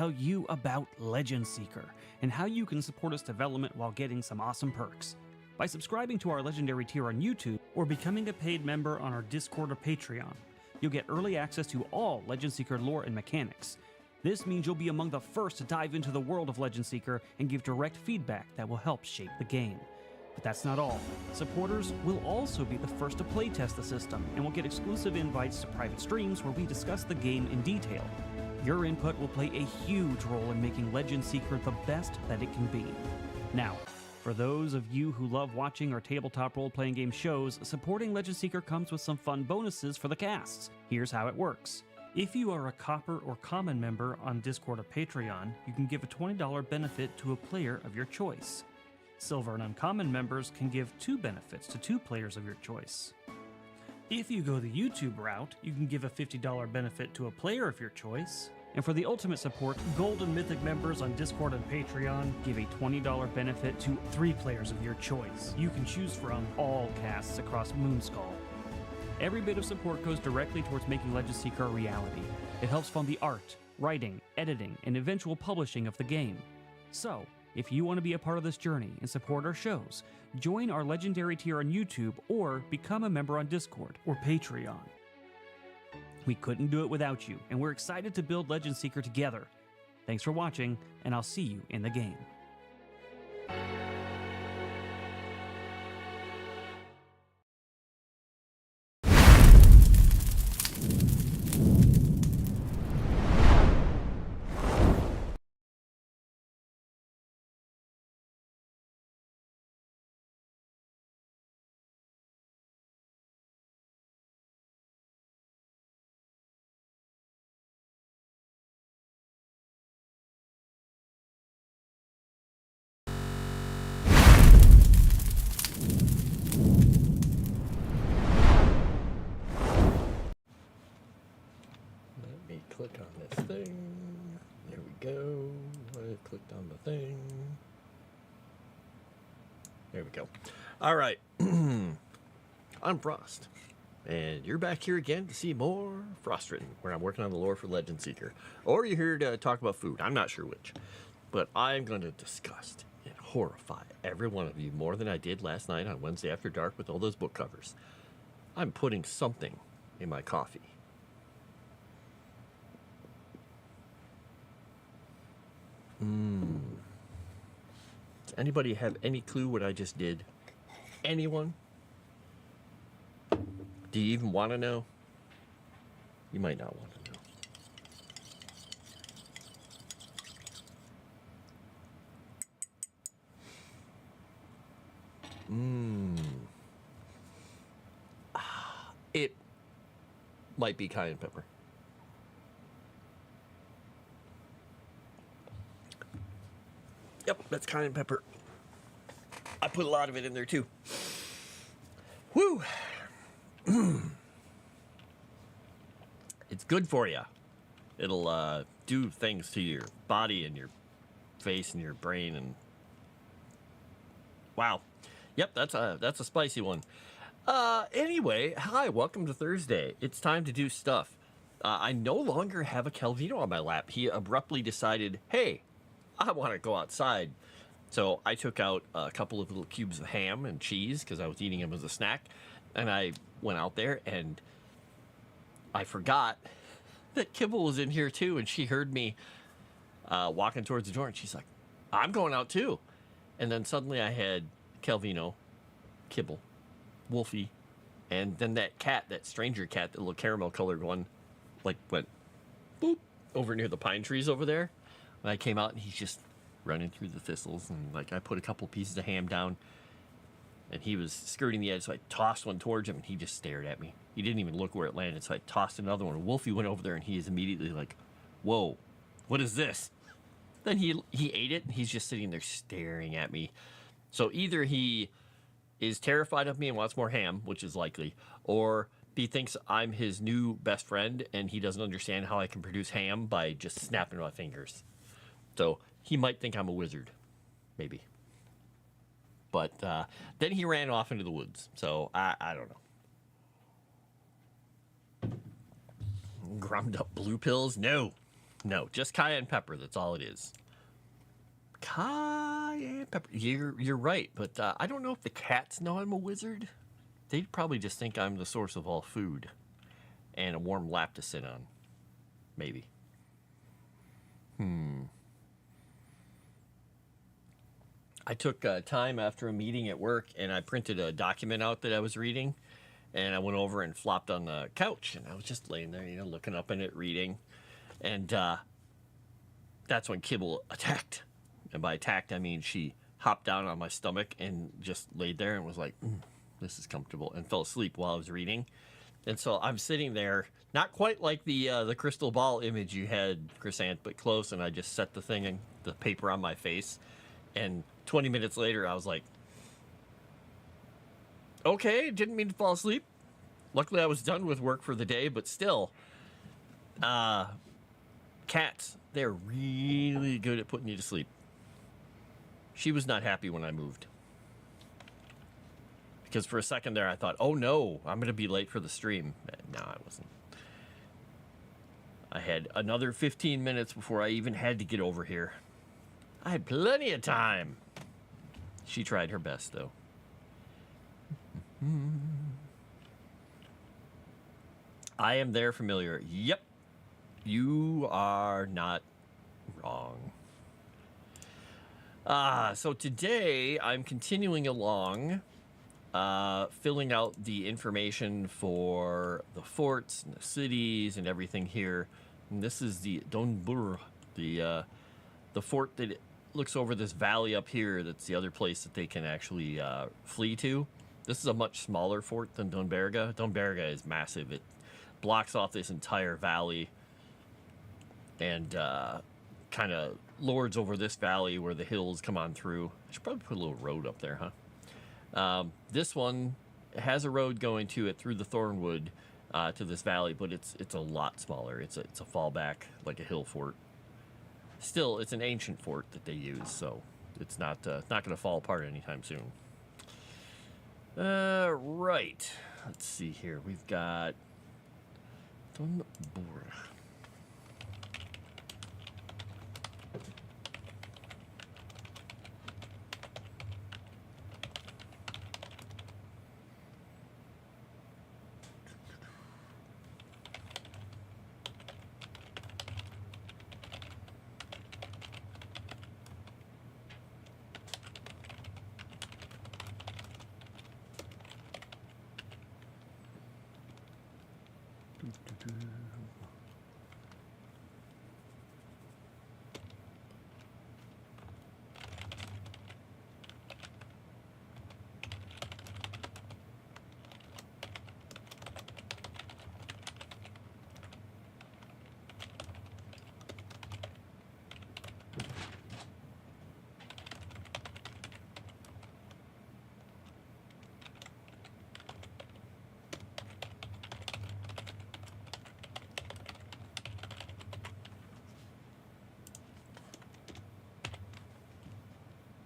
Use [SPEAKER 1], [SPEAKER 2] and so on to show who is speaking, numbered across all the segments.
[SPEAKER 1] tell you about Legend Seeker and how you can support its development while getting some awesome perks. By subscribing to our Legendary tier on YouTube or becoming a paid member on our Discord or Patreon, you'll get early access to all Legend Seeker lore and mechanics. This means you'll be among the first to dive into the world of Legend Seeker and give direct feedback that will help shape the game. But that's not all. Supporters will also be the first to playtest the system and will get exclusive invites to private streams where we discuss the game in detail. Your input will play a huge role in making Legend Seeker the best that it can be. Now, for those of you who love watching our tabletop role-playing game shows, supporting Legend Seeker comes with some fun bonuses for the casts. Here's how it works. If you are a Copper or Common member on Discord or Patreon, you can give a $20 benefit to a player of your choice. Silver and Uncommon members can give 2 benefits to 2 players of your choice. If you go the YouTube route, you can give a $50 benefit to a player of your choice. And for the ultimate support, Gold and Mythic members on Discord and Patreon give a $20 benefit to 3 players of your choice. You can choose from all casts across Moonskull. Every bit of support goes directly towards making Legend Seeker a reality. It helps fund the art, writing, editing, and eventual publishing of the game. So, if you want to be a part of this journey and support our shows, join our Legendary tier on YouTube or become a member on Discord or Patreon. We couldn't do it without you, and we're excited to build Legend Seeker together. Thanks for watching, and I'll see you in the game.
[SPEAKER 2] Click on this thing. There we go. I clicked on the thing. There we go. All right. I'm Frost. And you're back here again to see more Frost Written, where I'm working on the lore for Legend Seeker. Or you're here to talk about food. I'm not sure which. But I'm going to disgust and horrify every one of you more than I did last night on Wednesday After Dark with all those book covers. I'm putting something in my coffee. Does anybody have any clue what I just did? Anyone? Do you even want to know? You might not want to know. It might be cayenne pepper. Yep, that's cayenne pepper. I put a lot of it in there too. Whew. It's good for you. It'll do things to your body and your face and your brain and wow. Yep, that's a spicy one. Anyway, hi, welcome to Thursday. It's time to do stuff. I no longer have a Calvino on my lap. He abruptly decided, hey, I want to go outside. So I took out a couple of little cubes of ham and cheese because I was eating them as a snack. And I went out there and I forgot that Kibble was in here too. And she heard me walking towards the door and she's like, I'm going out too. And then suddenly I had Calvino, Kibble, Wolfie, and then that cat, that stranger cat, the little caramel colored one, like went boop over near the pine trees over there. When I came out and he's just running through the thistles and like I put a couple pieces of ham down and he was skirting the edge, so I tossed one towards him and he just stared at me. He didn't even look where it landed, so I tossed another one. Wolfie went over there and he is immediately like, whoa, what is this? Then he ate it and he's just sitting there staring at me. So either he is terrified of me and wants more ham, which is likely, or he thinks I'm his new best friend and he doesn't understand how I can produce ham by just snapping my fingers. So he might think I'm a wizard, maybe. But then he ran off into the woods, so I don't know. Grummed up blue pills? No. No, just cayenne pepper. That's all it is. Cayenne pepper. You're right, but I don't know if the cats know I'm a wizard. They'd probably just think I'm the source of all food and a warm lap to sit on. Maybe. I took time after a meeting at work and I printed a document out that I was reading. And I went over and flopped on the couch and I was just laying there, looking up in it, reading. And that's when Kibble attacked. And by attacked, I mean she hopped down on my stomach and just laid there and was like, this is comfortable, and fell asleep while I was reading. And so I'm sitting there, not quite like the crystal ball image you had, Chrysant, but close. And I just set the paper on my face. And 20 minutes later, I was like, okay, didn't mean to fall asleep. Luckily, I was done with work for the day, but still, cats, they're really good at putting you to sleep. She was not happy when I moved. Because for a second there, I thought, oh no, I'm going to be late for the stream. No, I wasn't. I had another 15 minutes before I even had to get over here. I had plenty of time. She tried her best, though. I am there familiar. Yep. You are not wrong. So today I'm continuing along, filling out the information for the forts and the cities and everything here. And this is the Donbur, the fort that looks over this valley up here. That's the other place that they can actually flee to. This is a much smaller fort than Donberga. Donberga is massive. It blocks off this entire valley and kind of lords over this valley where the hills come on through. I should probably put a little road up there, huh? This one has a road going to it through the Thornwood to this valley, but it's a lot smaller. It's a fallback, like a hill fort. Still, it's an ancient fort that they use, so it's not going to fall apart anytime soon. Right. Let's see here. We've got Donbur.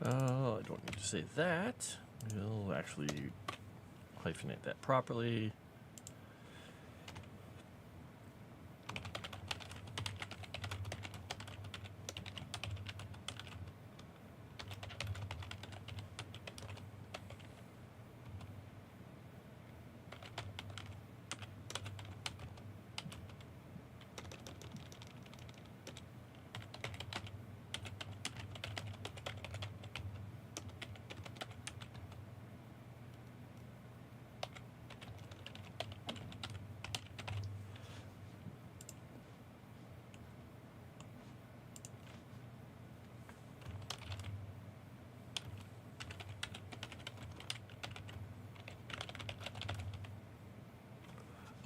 [SPEAKER 2] I don't need to say that. We'll actually hyphenate that properly.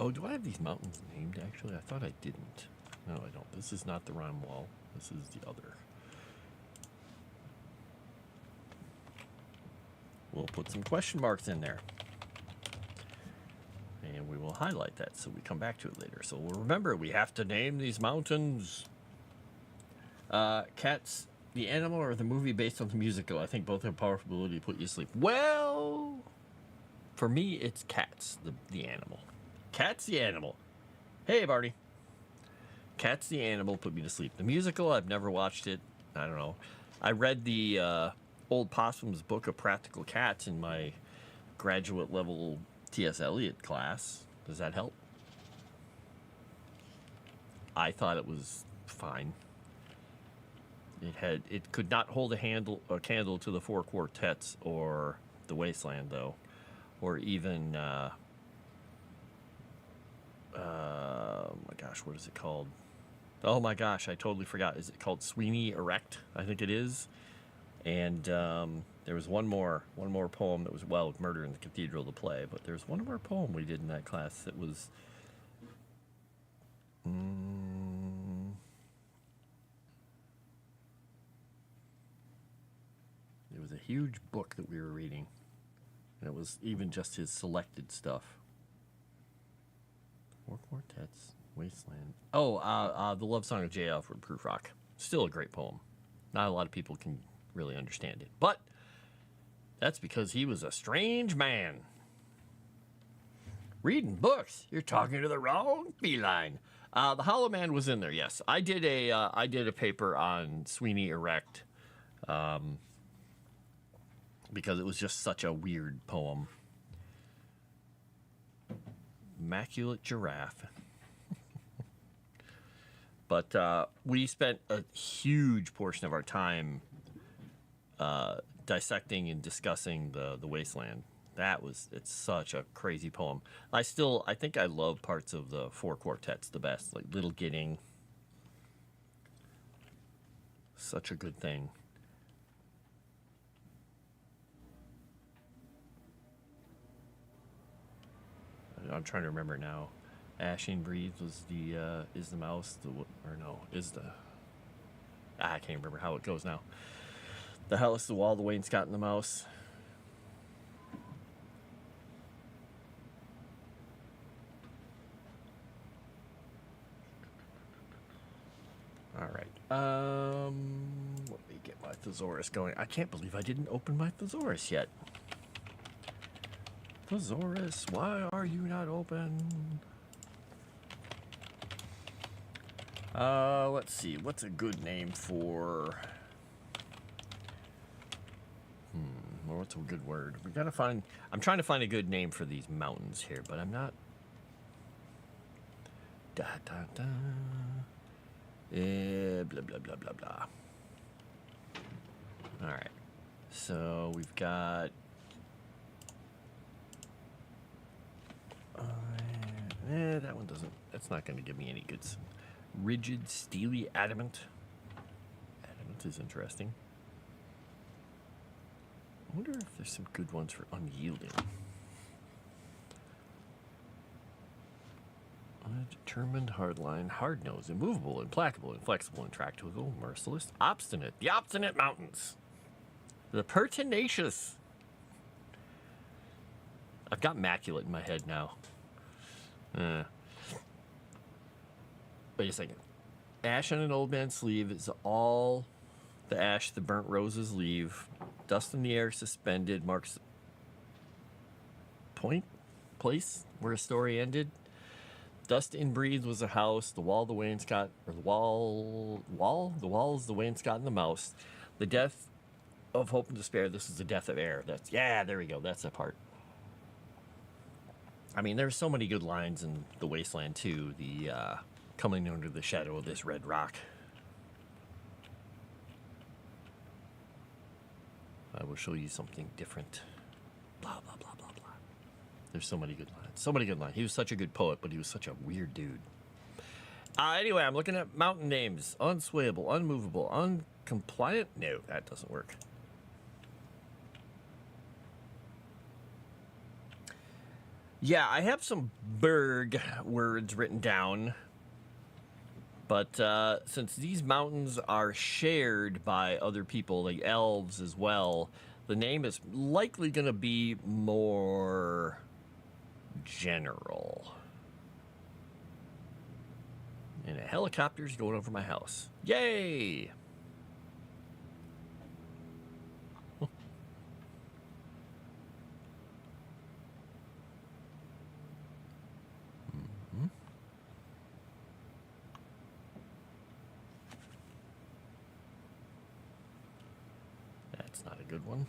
[SPEAKER 2] Oh, do I have these mountains named, actually? I thought I didn't. No, I don't. This is not the Rime Wall. This is the other. We'll put some question marks in there. And we will highlight that so we come back to it later. So remember, we have to name these mountains. Cats, the animal or the movie based on the musical? I think both have powerful ability to put you to sleep. Well, for me, it's Cats, the animal. Cat's the animal. Hey, Barney. Cat's the Animal put me to sleep. The musical, I've never watched it. I don't know. I read the Old Possum's Book of Practical Cats in my graduate level T.S. Eliot class. Does that help? I thought it was fine. It could not hold a candle to the Four Quartets or The Wasteland, though, or even oh my gosh, what is it called? Oh my gosh, I totally forgot. Is it called Sweeney Erect? I think it is. And there was one more poem that was, well, Murder in the Cathedral, the play, but there's one more poem we did in that class that was it was a huge book that we were reading. And it was even just his selected stuff. Four Quartets, Wasteland. Oh, the Love Song of J. Alfred Prufrock. Still a great poem. Not a lot of people can really understand it. But that's because he was a strange man. Reading books. You're talking to the wrong feline. The Hollow Man was in there, yes. I did a paper on Sweeney Erect. Because it was just such a weird poem. Immaculate Giraffe. But we spent a huge portion of our time dissecting and discussing the Wasteland. It's such a crazy poem. I think I love parts of the Four Quartets the best, like Little Gidding. Such a good thing. I'm trying to remember now. Ashing Breathes was is the mouse, I can't remember how it goes now. The house, the wall, the wainscot, and the mouse. All right. Let me get my thesaurus going. I can't believe I didn't open my thesaurus yet. Thesaurus, why are you not open? Let's see. What's a good name for... or what's a good word? We gotta find... I'm trying to find a good name for these mountains here, but I'm not... Blah, blah, blah, blah, blah. Alright. So, we've got... that one doesn't... That's not going to give me any good... Rigid, steely, adamant. Adamant is interesting. I wonder if there's some good ones for unyielding. Undetermined, hardline, hard-nosed, immovable, implacable, inflexible, intractable, merciless, obstinate. The obstinate mountains. The pertinacious. I've got maculate in my head now. Wait a second. Ash on an old man's sleeve is all the ash the burnt roses leave. Dust in the air suspended marks place where a story ended. Dust in breathes was a house. The wall, the wainscot, or the wall is the wainscot and the mouse. The death of hope and despair. This is the death of air. There we go. That's the part. I mean, there's so many good lines in The Wasteland, too. The, coming under the shadow of this red rock. I will show you something different. Blah, blah, blah, blah, blah. There's so many good lines. So many good lines. He was such a good poet, but he was such a weird dude. Anyway, I'm looking at mountain names. Unswayable, unmovable, uncompliant. No, that doesn't work. Yeah, I have some Berg words written down. But since these mountains are shared by other people, like elves as well, the name is likely going to be more general. And a helicopter's going over my house. Yay! That's not a good one.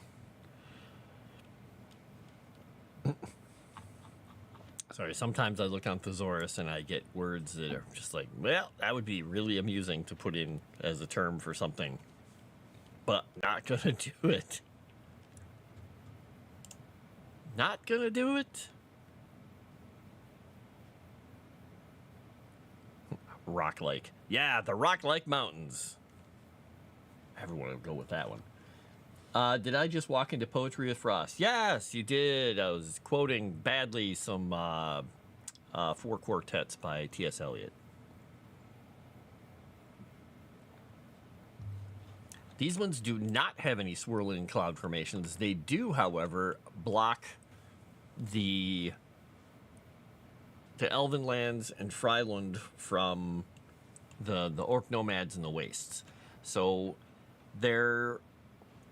[SPEAKER 2] Sorry, sometimes I look on Thesaurus and I get words that are just like, well, that would be really amusing to put in as a term for something, but not gonna do it. Not gonna do it. Rock Lake. Yeah, the Rock Lake Mountains. Everyone will go with that one. Did I just walk into Poetry with Frost? Yes, you did. I was quoting badly some four quartets by T.S. Eliot. These ones do not have any swirling cloud formations. They do, however, block the Elven lands and Fryland from the orc nomads and the wastes. So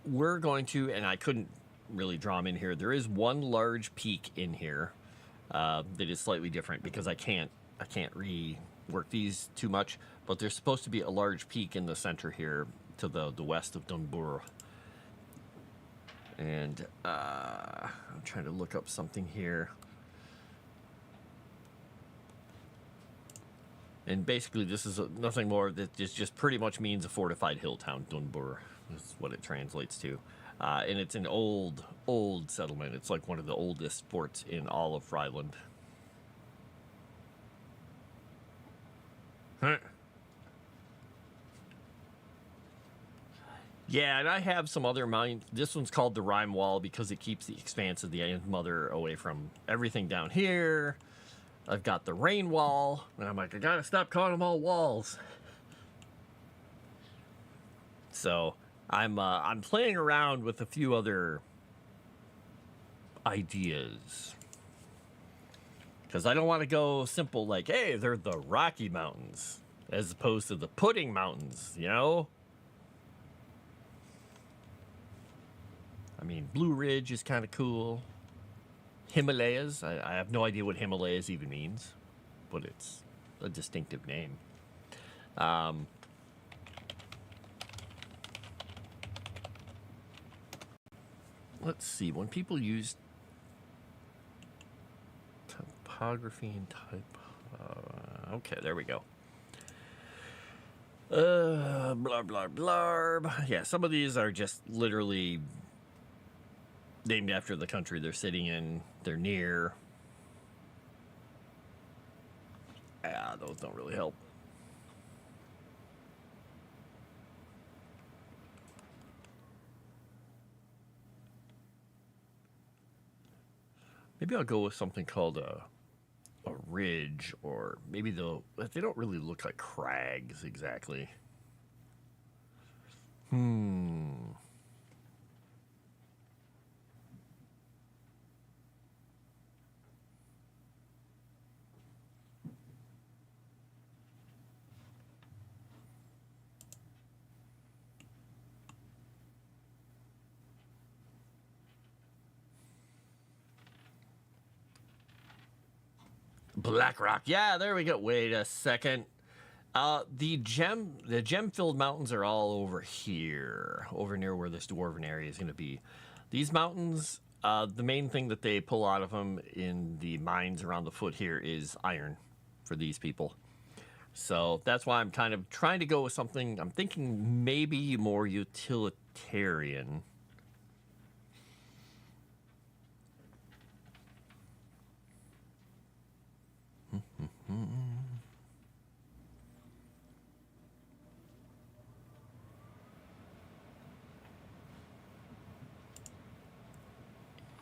[SPEAKER 2] we're going to, and I couldn't really draw them in here. There is one large peak in here that is slightly different because I can't rework these too much. But there's supposed to be a large peak in the center here to the west of Dunbur. And I'm trying to look up something here. And basically, this is nothing more that this just pretty much means a fortified hill town. Dunbur is what it translates to. And it's an old settlement. It's like one of the oldest forts in all of Fryland. Huh. Yeah, and I have some other mine. This one's called the Rime Wall because it keeps the expanse of the End Mother away from everything down here. I've got the Rain Wall, and I'm like, I gotta stop calling them all walls. So I'm playing around with a few other ideas because I don't want to go simple like, hey, they're the Rocky Mountains as opposed to the Pudding Mountains, you know? I mean, Blue Ridge is kind of cool. Himalayas, I have no idea what Himalayas even means, but it's a distinctive name. Let's see, when people use topography and type, okay, there we go. Blah, blah, blarb. Yeah, some of these are just literally named after the country they're sitting in, they're near. Yeah, those don't really help. Maybe I'll go with something called a ridge, or maybe they don't really look like crags exactly. Black Rock. Yeah, there we go. Wait a second. The gem-filled mountains are all over here, over near where this dwarven area is going to be. These mountains, the main thing that they pull out of them in the mines around the foot here is iron for these people. So that's why I'm kind of trying to go with something. I'm thinking maybe more utilitarian.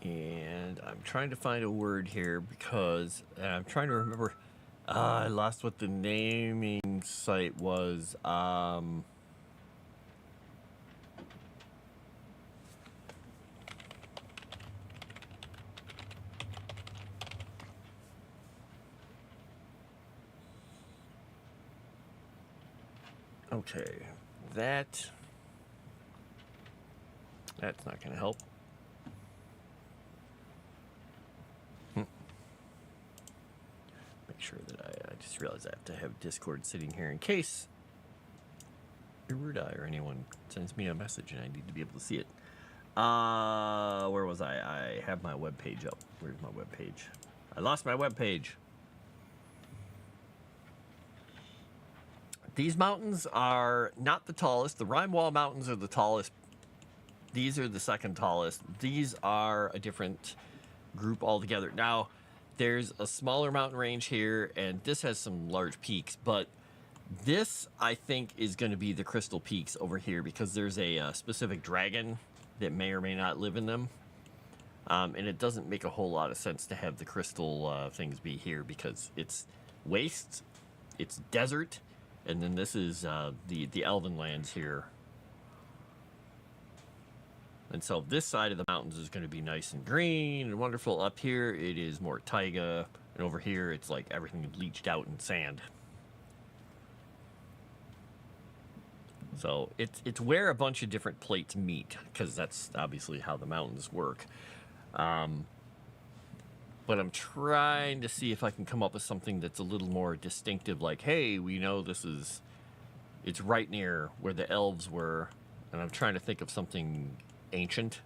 [SPEAKER 2] And I'm trying to find a word here because I'm trying to remember. I lost what the naming site was. Okay, that's not going to help. Make sure that I just realized I have to have Discord sitting here in case Irudai or anyone sends me a message and I need to be able to see it. Where was I? I have my web page up. Where's my web page? I lost my web page. These mountains are not the tallest. The Rhine Mountains are the tallest. These are the second tallest. These are a different group altogether. Now, there's a smaller mountain range here, and this has some large peaks, but this, I think, is going to be the Crystal Peaks over here because there's a specific dragon that may or may not live in them. And it doesn't make a whole lot of sense to have the crystal things be here because it's waste, it's desert, and then this is the Elven lands here. And so this side of the mountains is going to be nice and green and wonderful. Up here, it is more taiga, and over here, it's like everything leached out in sand. So it's where a bunch of different plates meet, because that's obviously how the mountains work. But I'm trying to see if I can come up with something that's a little more distinctive, like, hey, we know it's right near where the elves were, and I'm trying to think of something ancient.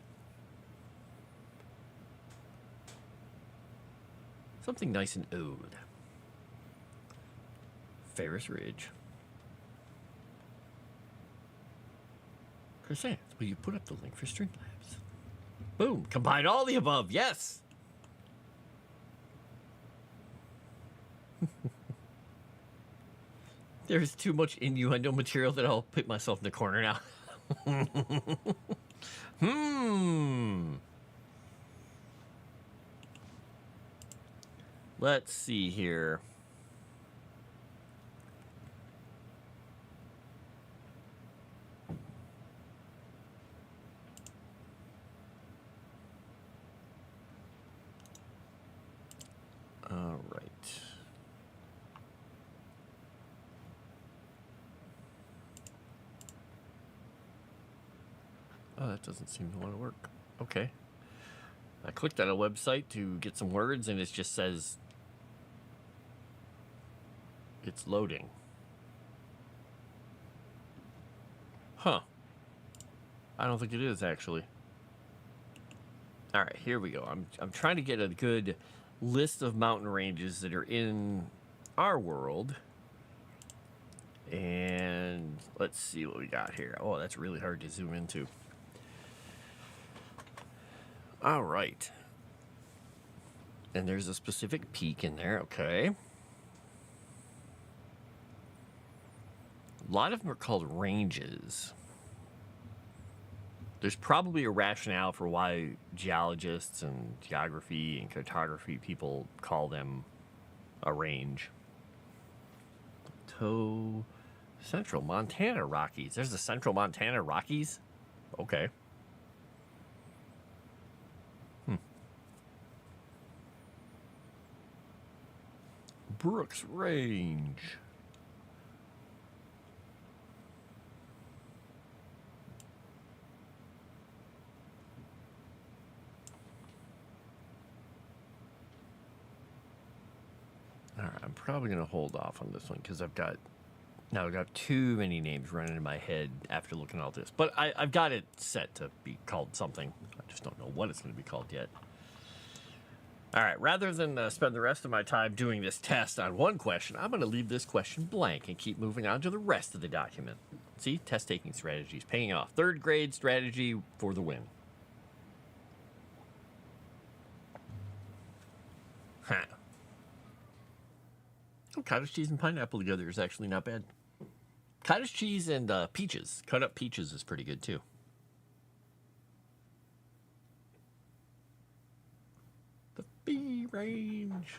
[SPEAKER 2] Something nice and old. Ferris Ridge. Chris, will you put up the link for Streamlabs? Boom. Combine all the above. Yes. There's too much innuendo material that I'll put myself in the corner now. Let's see here. All right. Oh, that doesn't seem to want to work. Okay. I clicked on a website to get some words, and it just says it's loading. Huh. I don't think it is, actually. All right, here we go. I'm trying to get a good list of mountain ranges that are in our world. And let's see what we got here. Oh, that's really hard to zoom into. All right. And there's a specific peak in there. Okay. A lot of them are called ranges. There's probably a rationale for why geologists and geography and cartography people call them a range. Central Montana Rockies. There's the Central Montana Rockies? Okay. Brooks Range. All right, I'm probably going to hold off on this one because I've got too many names running in my head after looking at all this. But I've got it set to be called something. I just don't know what it's going to be called yet. All right, rather than spend the rest of my time doing this test on one question, I'm going to leave this question blank and keep moving on to the rest of the document. See, test-taking strategies paying off. Third grade strategy for the win. Huh. Oh, cottage cheese and pineapple together is actually not bad. Cottage cheese and peaches. Cut up peaches is pretty good too. The B range.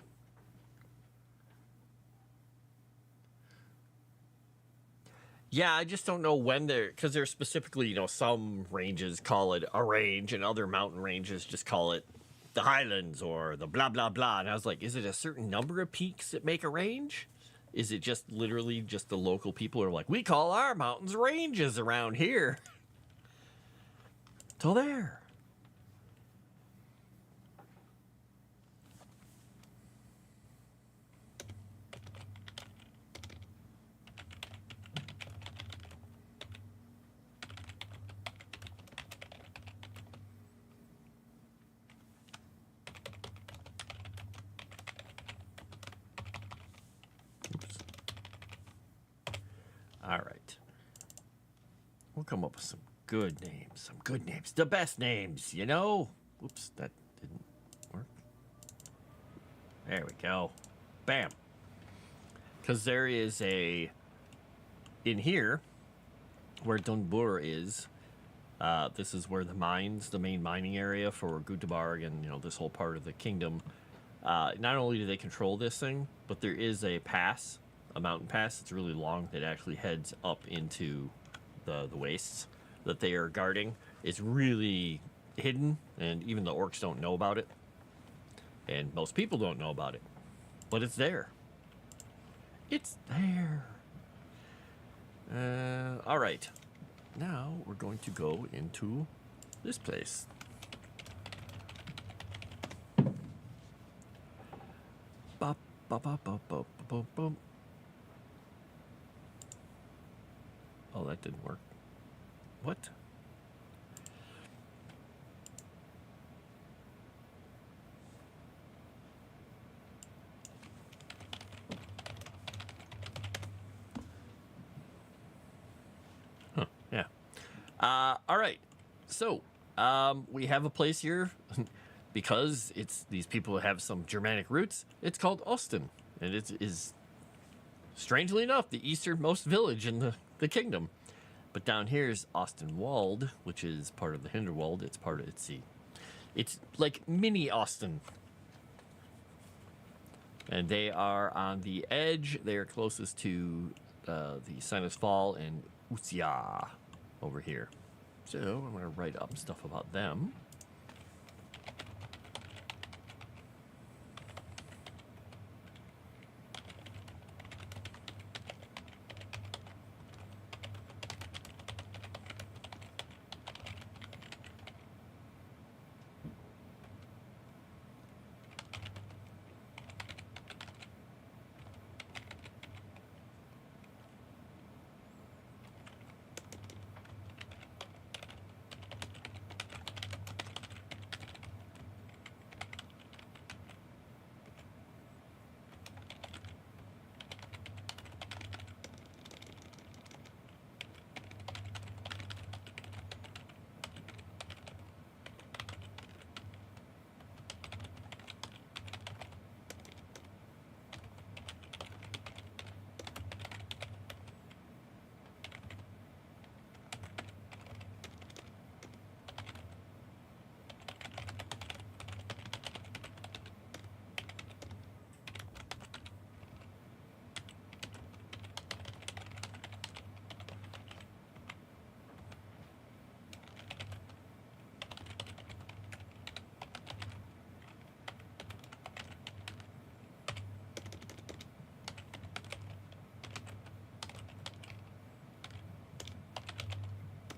[SPEAKER 2] Yeah, I just don't know when because they're specifically, some ranges call it a range and other mountain ranges just call it the Highlands or the blah, blah, blah. And I was like, is it a certain number of peaks that make a range? Is it just literally just the local people are like, we call our mountains ranges around here? So there. All right. We'll come up with some good names. Some good names. The best names, you know? Oops, that didn't work. There we go. Bam. Because there is a... In here, where Dunbur is, this is where the mines, the main mining area for Göteborg and, you know, this whole part of the kingdom. Not only do they control this thing, but there is a pass, a mountain pass that's really long that actually heads up into the wastes that they are guarding. It's really hidden, and even the orcs don't know about it. And most people don't know about it. But it's there. It's there. All right. Now we're going to go into this place. Bop, bop, bop, bop, bop, bop, bop. Oh, that didn't work. What? Huh, yeah. All right. So, we have a place here because it's these people have some Germanic roots. It's called Osten, and it is, strangely enough, the easternmost village in the kingdom. But down here is Ostenwald, which is part of the Hinterwald. It's part of it's like mini Osten. And they are on the edge. They are closest to the Sinus Fall and Usia over here. So I'm going to write up stuff about them.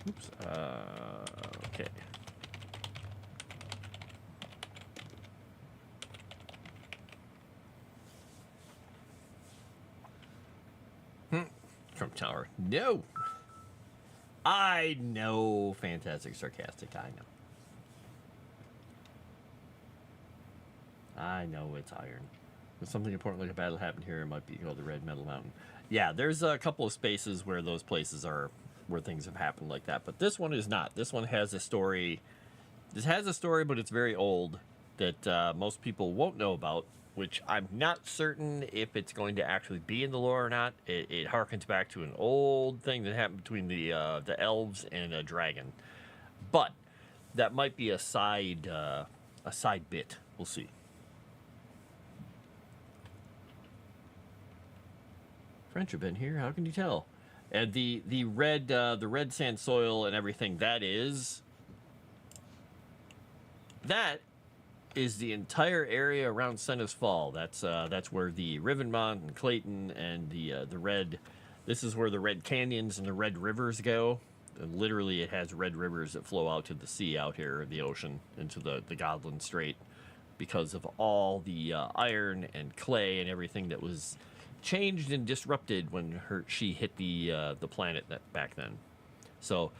[SPEAKER 2] Oops. Okay. Trump Tower. No. I know. Fantastic, sarcastic. I know it's iron. If something important like a battle happened here, it might be called the Red Metal Mountain. Yeah, there's a couple of spaces where those places are, where things have happened like that. But this one is not. This one has a story. This has a story, but it's very old that most people won't know about, which I'm not certain if it's going to actually be in the lore or not. It harkens back to an old thing that happened between the elves and a dragon. But that might be a side bit. We'll see. French have been here. How can you tell? And the red sand soil and everything, that is the entire area around Senna's Fall. That's where the Rivenmont and Clayton and the red. This is where the red canyons and the red rivers go. And literally, it has red rivers that flow out to the sea out here, the ocean, into the Godland Strait, because of all the iron and clay and everything that was changed and disrupted when she hit the planet back then. So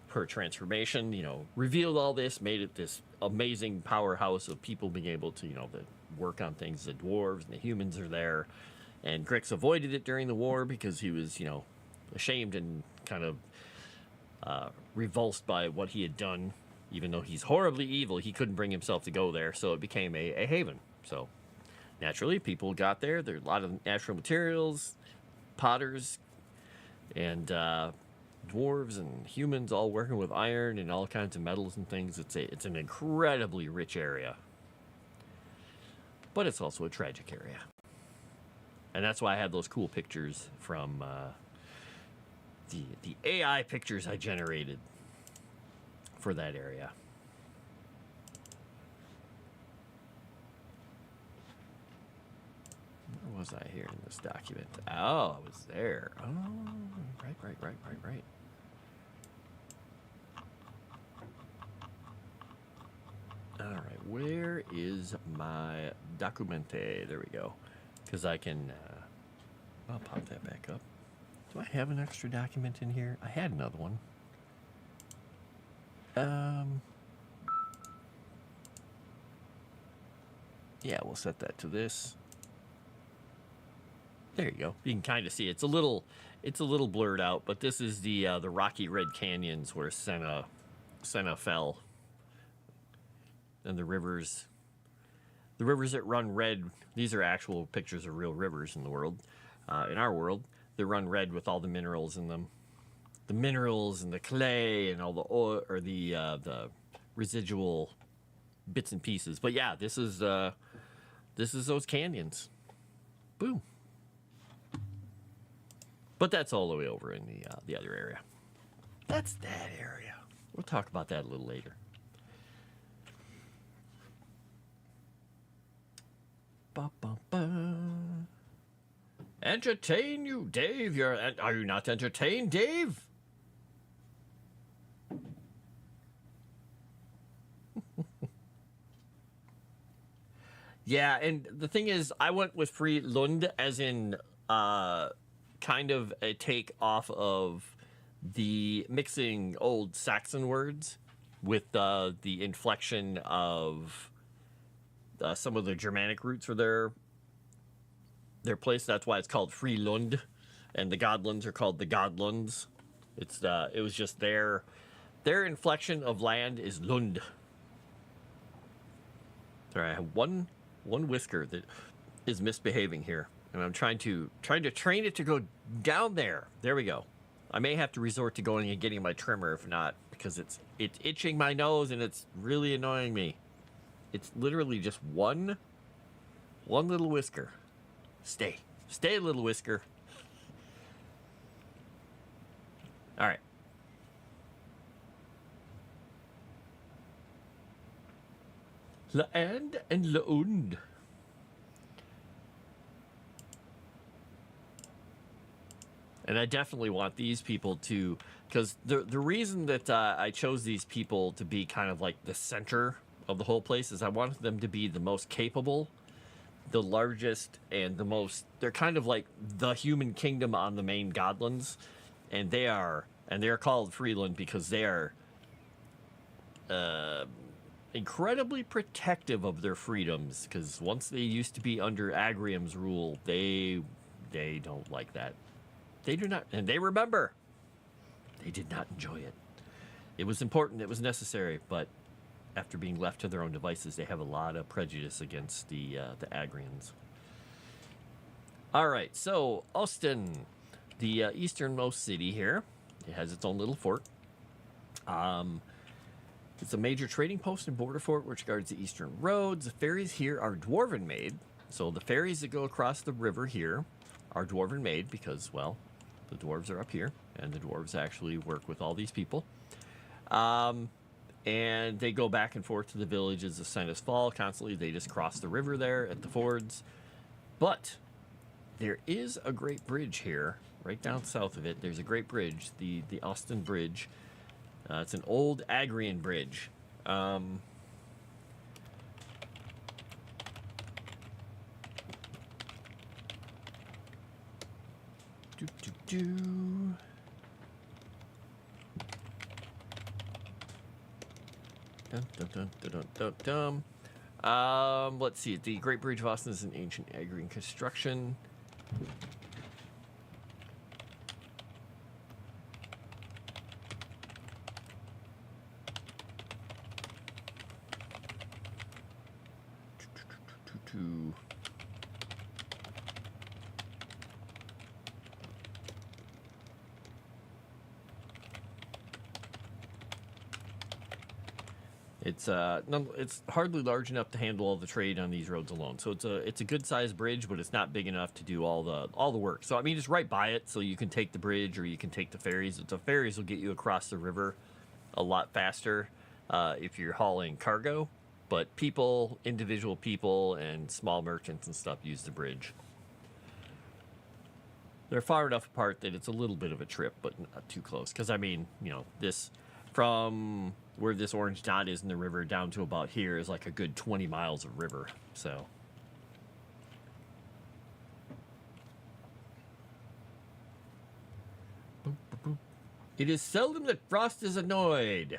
[SPEAKER 2] her transformation, revealed all this, made it this amazing powerhouse of people being able to, to work on things. The dwarves and the humans are there. And Grix avoided it during the war because he was, ashamed and kind of revulsed by what he had done. Even though he's horribly evil, he couldn't bring himself to go there, so it became a haven. So naturally, people got there. There are a lot of natural materials, potters, and dwarves and humans all working with iron and all kinds of metals and things. It's an incredibly rich area, but it's also a tragic area, and that's why I have those cool pictures from the AI pictures I generated for that area. Where was I here in this document? Oh, I was there. Oh, right. All right, where is my documente? There we go. Because I can, I'll pop that back up. Do I have an extra document in here? I had another one. Yeah, we'll set that to this. There you go. You can kind of see it's a little blurred out, but this is the rocky red canyons where Senna fell, and the rivers that run red. These are actual pictures of real rivers in the world. In our world, they run red with all the minerals in them. The minerals and the clay and all the oil, or the residual bits and pieces. But yeah, this is those canyons. Boom. But that's all the way over in the other area. That's that area. We'll talk about that a little later. Ba, ba, ba. Entertain you, Dave. Are you not entertained, Dave? Yeah, and the thing is, I went with Free Lund as in kind of a take off of the mixing old Saxon words with the inflection of some of the Germanic roots for their place. That's why it's called Free Lund, and the Godlands are called the Godlands. It was just their inflection of land is Lund. Sorry, I have one whisker that is misbehaving here, and I'm trying to train it to go down there. There we go. I may have to resort to going and getting my trimmer if not, because it's itching my nose and it's really annoying me. It's literally just one little whisker. Stay, little whisker. All right. Land and Laund. And I definitely want these people to, because the reason that I chose these people to be kind of like the center of the whole place is I wanted them to be the most capable, the largest, and the most. They're kind of like the human kingdom on the main Godlands, and they are called Freeland because they are incredibly protective of their freedoms. Because once they used to be under Agrium's rule, they don't like that. They do not, and they remember. They did not enjoy it. It was important, it was necessary, but after being left to their own devices, they have a lot of prejudice against the Agrians. All right, so Austin, the easternmost city here, it has its own little fort. It's a major trading post and border fort which guards the eastern roads. The ferries here are dwarven made, so the ferries that go across the river here are dwarven made because, well, the dwarves are up here, and the dwarves actually work with all these people. And they go back and forth to the villages of Senna's Fall constantly. They just cross the river there at the fords. But there is a great bridge here, right down south of it. There's a great bridge, the Austin Bridge. It's an old Agrian bridge. Let's see. The Great Bridge of Austin is an ancient Agrian construction. to... It's hardly large enough to handle all the trade on these roads alone. So it's a good sized bridge, but it's not big enough to do all the work. So I mean, it's right by it, so you can take the bridge or you can take the ferries. The ferries will get you across the river a lot faster if you're hauling cargo. But individual people, and small merchants and stuff use the bridge. They're far enough apart that it's a little bit of a trip, but not too close. Because I mean, this from where this orange dot is in the river down to about here is like a good 20 miles of river. So boop, boop, boop. It is seldom that Frost is annoyed.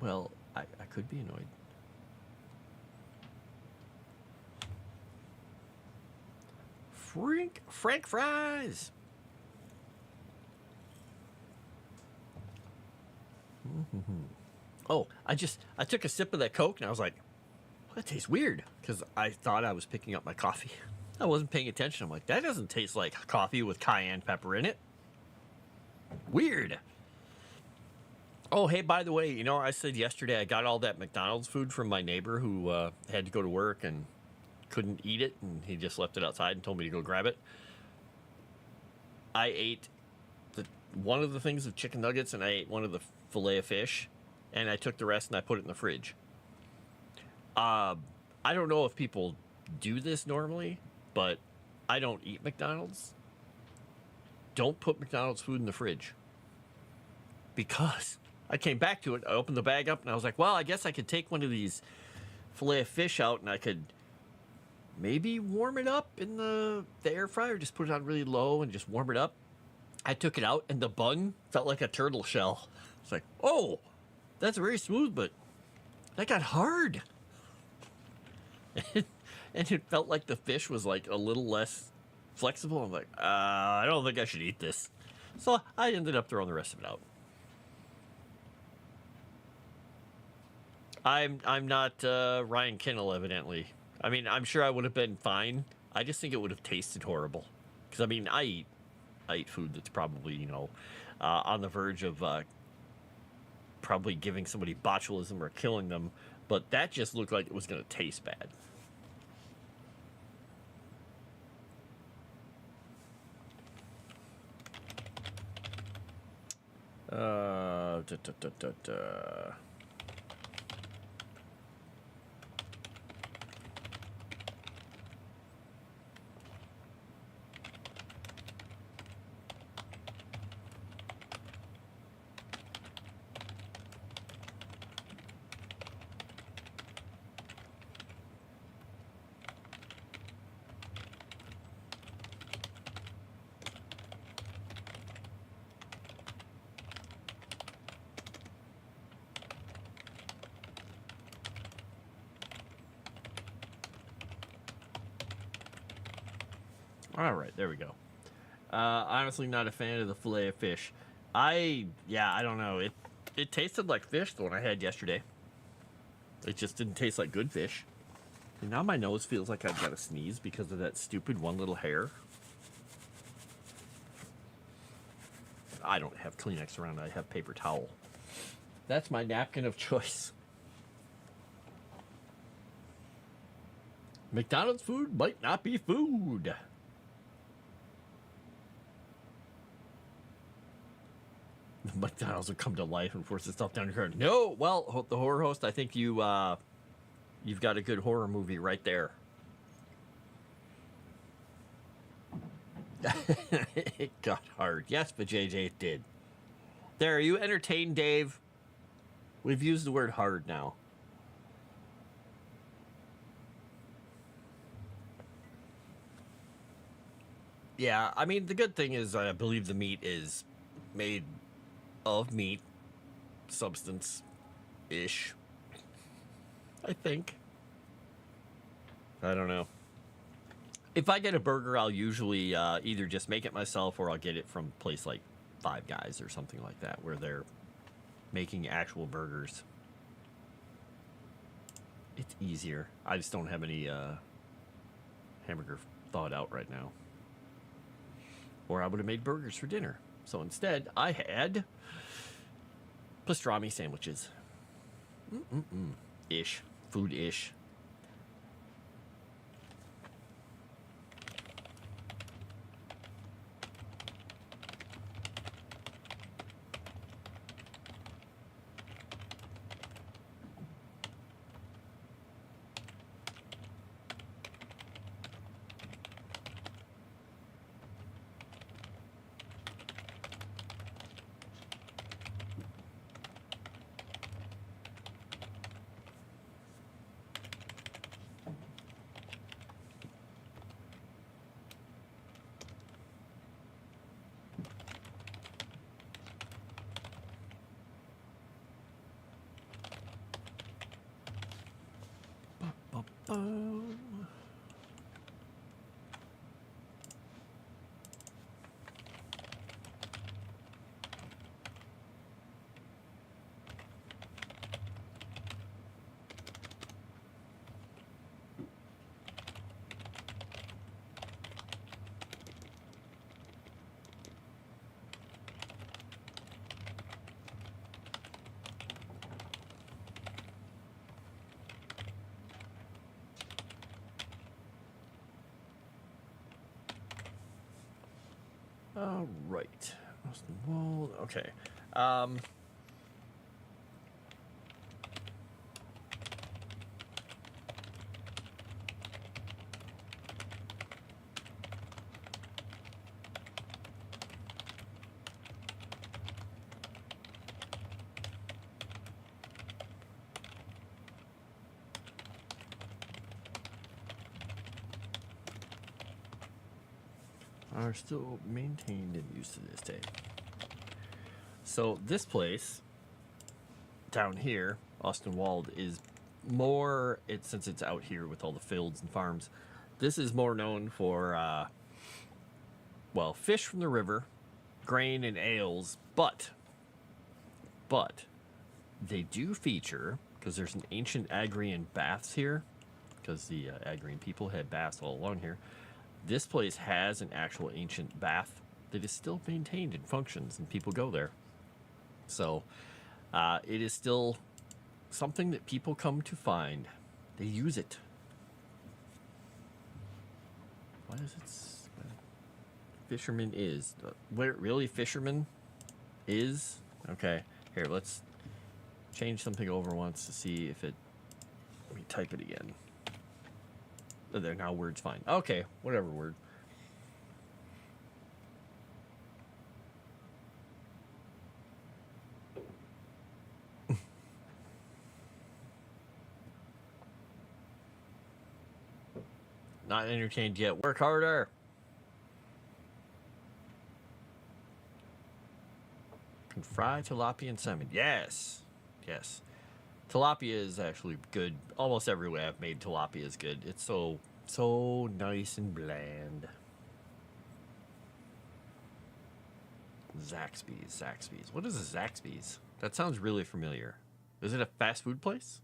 [SPEAKER 2] Well, I could be annoyed. Frank fries. Oh, I took a sip of that Coke and I was like, well, that tastes weird, because I thought I was picking up my coffee. I wasn't paying attention. I'm like, that doesn't taste like coffee with cayenne pepper in it. Weird. Oh, hey, by the way, I said yesterday I got all that McDonald's food from my neighbor who had to go to work and couldn't eat it, and he just left it outside and told me to go grab it. I ate one of the things of chicken nuggets, and I ate one of the fillet of fish, and I took the rest and I put it in the fridge. I don't know if people do this normally, but I don't eat McDonald's. Don't put McDonald's food in the fridge. Because I came back to it, I opened the bag up, and I was like, well, I guess I could take one of these fillet of fish out and I could maybe warm it up in the air fryer, just put it on really low and just warm it up. I took it out and the bun felt like a turtle shell. It's like, oh, that's very smooth, but that got hard. And it felt like the fish was like a little less flexible. I'm like, I don't think I should eat this. So I ended up throwing the rest of it out. I'm not Ryan Kinnell, evidently. I mean, I'm sure I would have been fine. I just think it would have tasted horrible. Because, I mean, I eat food that's probably, on the verge of probably giving somebody botulism or killing them. But that just looked like it was going to taste bad. Da, da, da, da, da. All right, there we go. Honestly, not a fan of the fillet of fish. I don't know. It tasted like fish, the one I had yesterday. It just didn't taste like good fish. And now my nose feels like I've got to sneeze because of that stupid one little hair. I don't have Kleenex around. I have paper towel. That's my napkin of choice. McDonald's food might not be food. McDonald's will come to life and force itself down your throat. No, well, the horror host, I think you've got a good horror movie right there. It got hard. Yes, but JJ, it did. There, are you entertained, Dave? We've used the word hard now. Yeah, I mean, the good thing is I believe the meat is made of meat substance-ish. I think. I don't know. If I get a burger, I'll usually either just make it myself or I'll get it from a place like Five Guys or something like that, where they're making actual burgers. It's easier. I just don't have any hamburger thawed out right now. Or I would have made burgers for dinner. So instead, I had pastrami sandwiches. Ish. Food-ish. All right. Well, okay. Are still maintained and used to this day. So this place down here, Austin Wald, is more, since it's out here with all the fields and farms, this is more known for, well, fish from the river, grain and ales, but they do feature, because there's an ancient Agrian baths here, because the Agrian people had baths all along here. This place has an actual ancient bath that is still maintained and functions, and people go there. So it is still something that people come to find. They use it. Why does it? Fisherman is. Where really fisherman is? Okay. Here, let's change something over once to see if it. Let me type it again. There, now word's fine. Okay, whatever word. Not entertained yet. Work harder. Can fry tilapia and salmon. Yes. Yes. Tilapia is actually good. Almost every way I've made tilapia is good. It's so nice and bland. Zaxby's. What is a Zaxby's? That sounds really familiar. Is it a fast food place?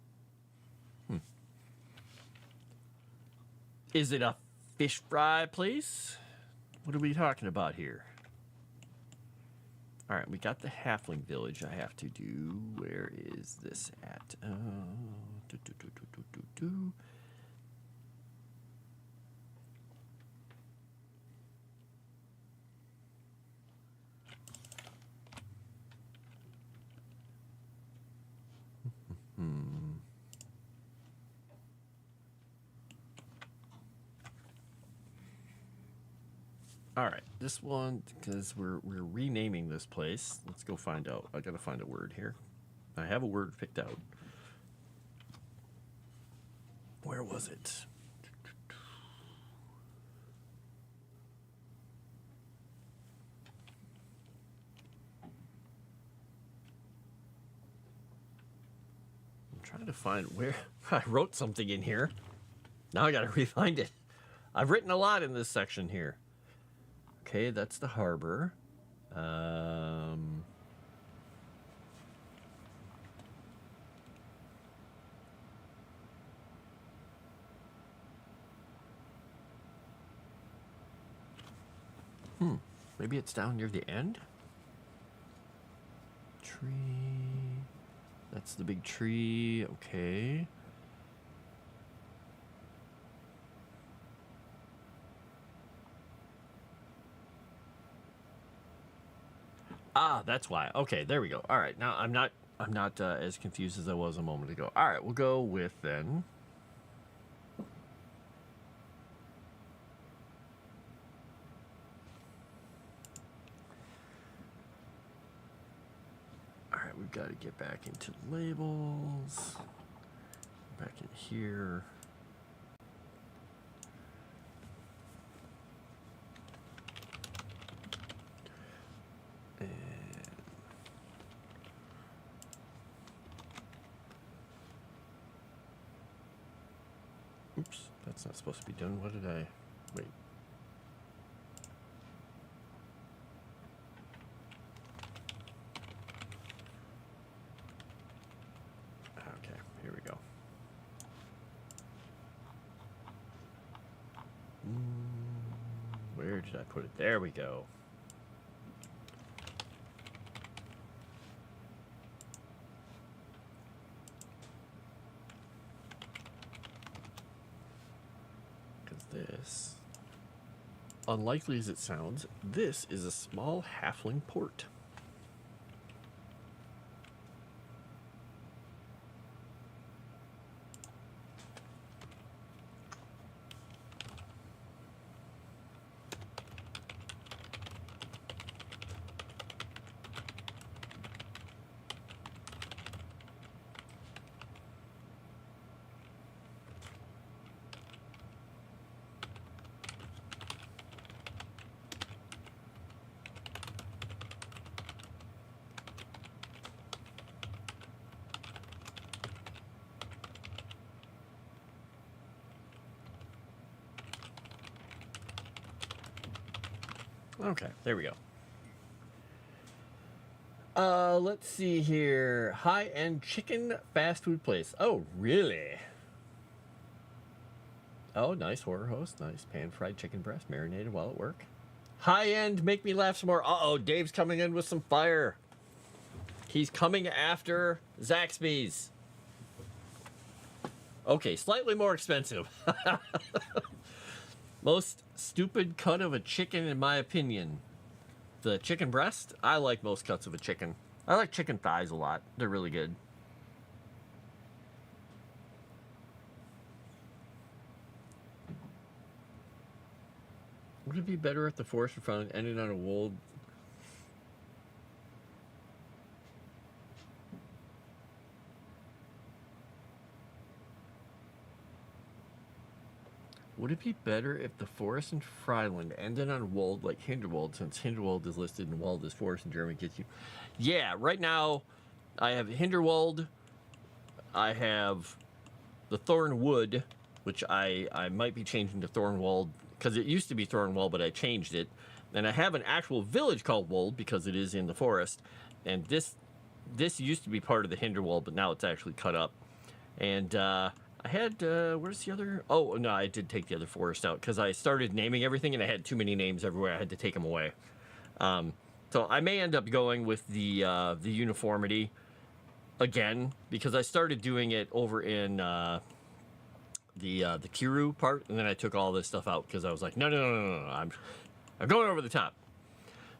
[SPEAKER 2] Is it a fish fry place? What are we talking about here? All right, we got the halfling village I have to do. Where is this at? All right, this one, because we're renaming this place. Let's go find out. I gotta find a word here. I have a word picked out. Where was it? I'm trying to find where I wrote something in here. Now I gotta refind it. I've written a lot in this section here. Okay, that's the harbor. Maybe it's down near the end? Tree. That's the big tree. Okay. Ah, that's why. Okay, there we go. All right, now I'm not as confused as I was a moment ago. All right, we'll go with then. All right, we've got to get back into labels. Back in here. Oops, that's not supposed to be done. What did I... Wait. Okay, here we go. Where did I put it? There we go. This, unlikely as it sounds, this is a small halfling port. Okay, there we go. Let's see here. High-end chicken fast food place. Oh, really? Oh, nice horror host. Nice pan-fried chicken breast marinated while at work. High-end, make me laugh some more. Uh-oh, Dave's coming in with some fire. He's coming after Zaxby's. Okay, slightly more expensive. Most stupid cut of a chicken, in my opinion. The chicken breast, I like most cuts of a chicken. I like chicken thighs a lot. They're really good. Would it be better if the forest in front ended on a wold? Would it be better if the forest in Fryland ended on Wold like Hinderwald, since Hinderwald is listed in Wald as forest in German gets you? Yeah, right now I have Hinderwald. I have the Thornwood, which I might be changing to Thornwald because it used to be Thornwald, but I changed it. And I have an actual village called Wold because it is in the forest. And this used to be part of the Hinderwald, but now it's actually cut up. And I had, where's the other? Oh, no, I did take the other forest out because I started naming everything and I had too many names everywhere. I had to take them away. So I may end up going with the uniformity again because I started doing it over in the Kiru part, and then I took all this stuff out because I was like, no, I'm going over the top.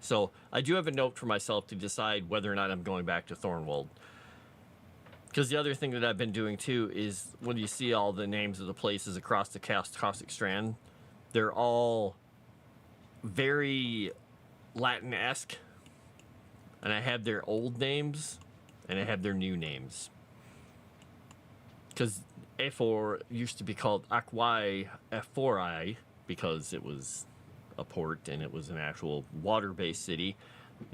[SPEAKER 2] So I do have a note for myself to decide whether or not I'm going back to Thornwold. Because the other thing that I've been doing too is when you see all the names of the places across the Caustic Strand, they're all very Latin-esque. And I have their old names and I have their new names. Because Efor used to be called Aquae Ephori because it was a port and it was an actual water-based city.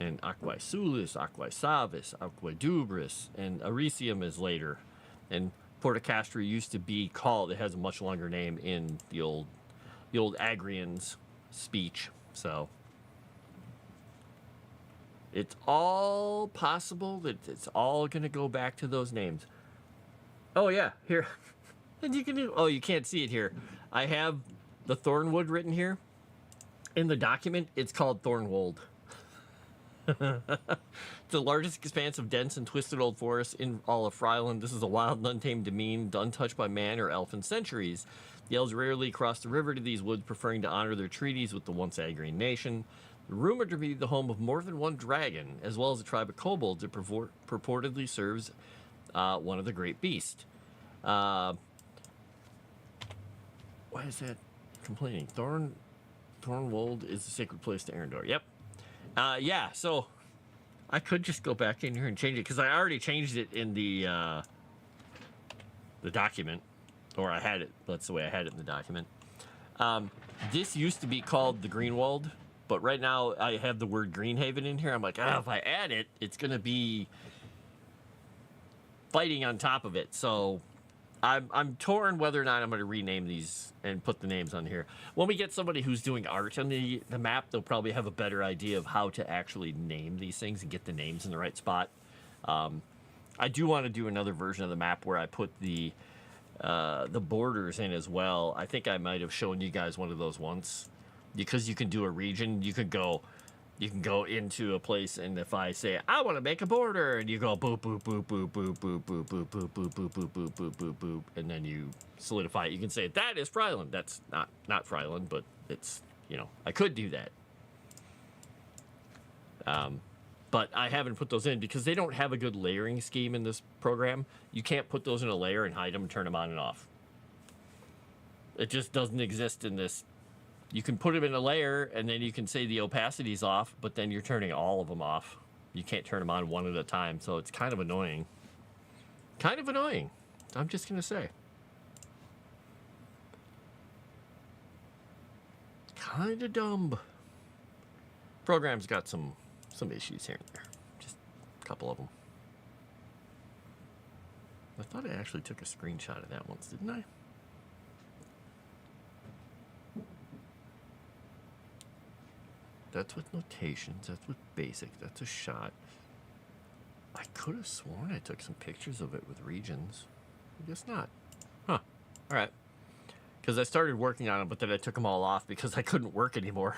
[SPEAKER 2] And Aquae Sulis, Aquae Savis, Aquae Dubris, and Aricium is later. And Porta Castra used to be called, it has a much longer name in the old Agrian's speech. So it's all possible that it's all going to go back to those names. Oh yeah, here. And you can do, oh, you can't see it here. I have the Thornwood written here. In the document, it's called Thornwold. It's the largest expanse of dense and twisted old forest in all of Fryland. This is a wild and untamed domain, untouched by man or elf in centuries. The elves rarely cross the river to these woods, preferring to honor their treaties with the once Agrarian nation. Rumored to be the home of more than one dragon, as well as a tribe of kobolds that purportedly serves one of the great beasts. Why is that complaining? Thornwold is a sacred place to Arendor. Yep. Yeah, so I could just go back in here and change it because I already changed it in the document, or I had it. That's the way I had it in the document. This used to be called the Greenwald, but right now I have the word Greenhaven in here. I'm like, if I add it, it's gonna be fighting on top of it. So I'm torn whether or not I'm going to rename these and put the names on here. When we get somebody who's doing art on the map, they'll probably have a better idea of how to actually name these things and get the names in the right spot. I do want to do another version of the map where I put the borders in as well. I think I might have shown you guys one of those once. Because you can do a region, you can go into a place, and if I say I want to make a border, and you go boop boop boop boop boop boop boop boop boop boop boop boop boop boop boop boop, and then you solidify it. You can say that is Fryland. That's not Fryland, but it's, you know, I could do that. But I haven't put those in because they don't have a good layering scheme in this program. You can't put those in a layer and hide them and turn them on and off. It just doesn't exist in this. You can put them in a layer, and then you can say the opacity's off, but then you're turning all of them off. You can't turn them on one at a time, so it's kind of annoying. Kind of annoying, I'm just going to say. Kind of dumb. Program's got some issues here and there. Just a couple of them. I thought I actually took a screenshot of that once, didn't I? That's with notations, that's with basic, that's a shot. I could have sworn I took some pictures of it with regions. I guess not. Huh. Alright. Because I started working on them, but then I took them all off because I couldn't work anymore.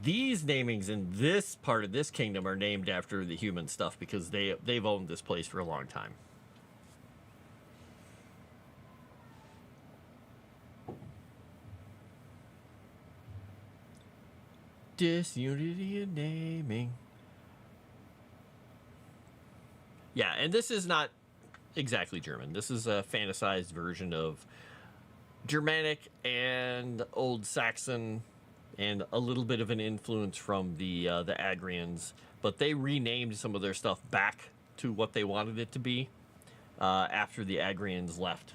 [SPEAKER 2] These namings in this part of this kingdom are named after the human stuff because they've owned this place for a long time. Disunity in naming. Yeah, and this is not exactly German. This is a fantasized version of Germanic and Old Saxon and a little bit of an influence from the Agrians, but they renamed some of their stuff back to what they wanted it to be after the Agrians left.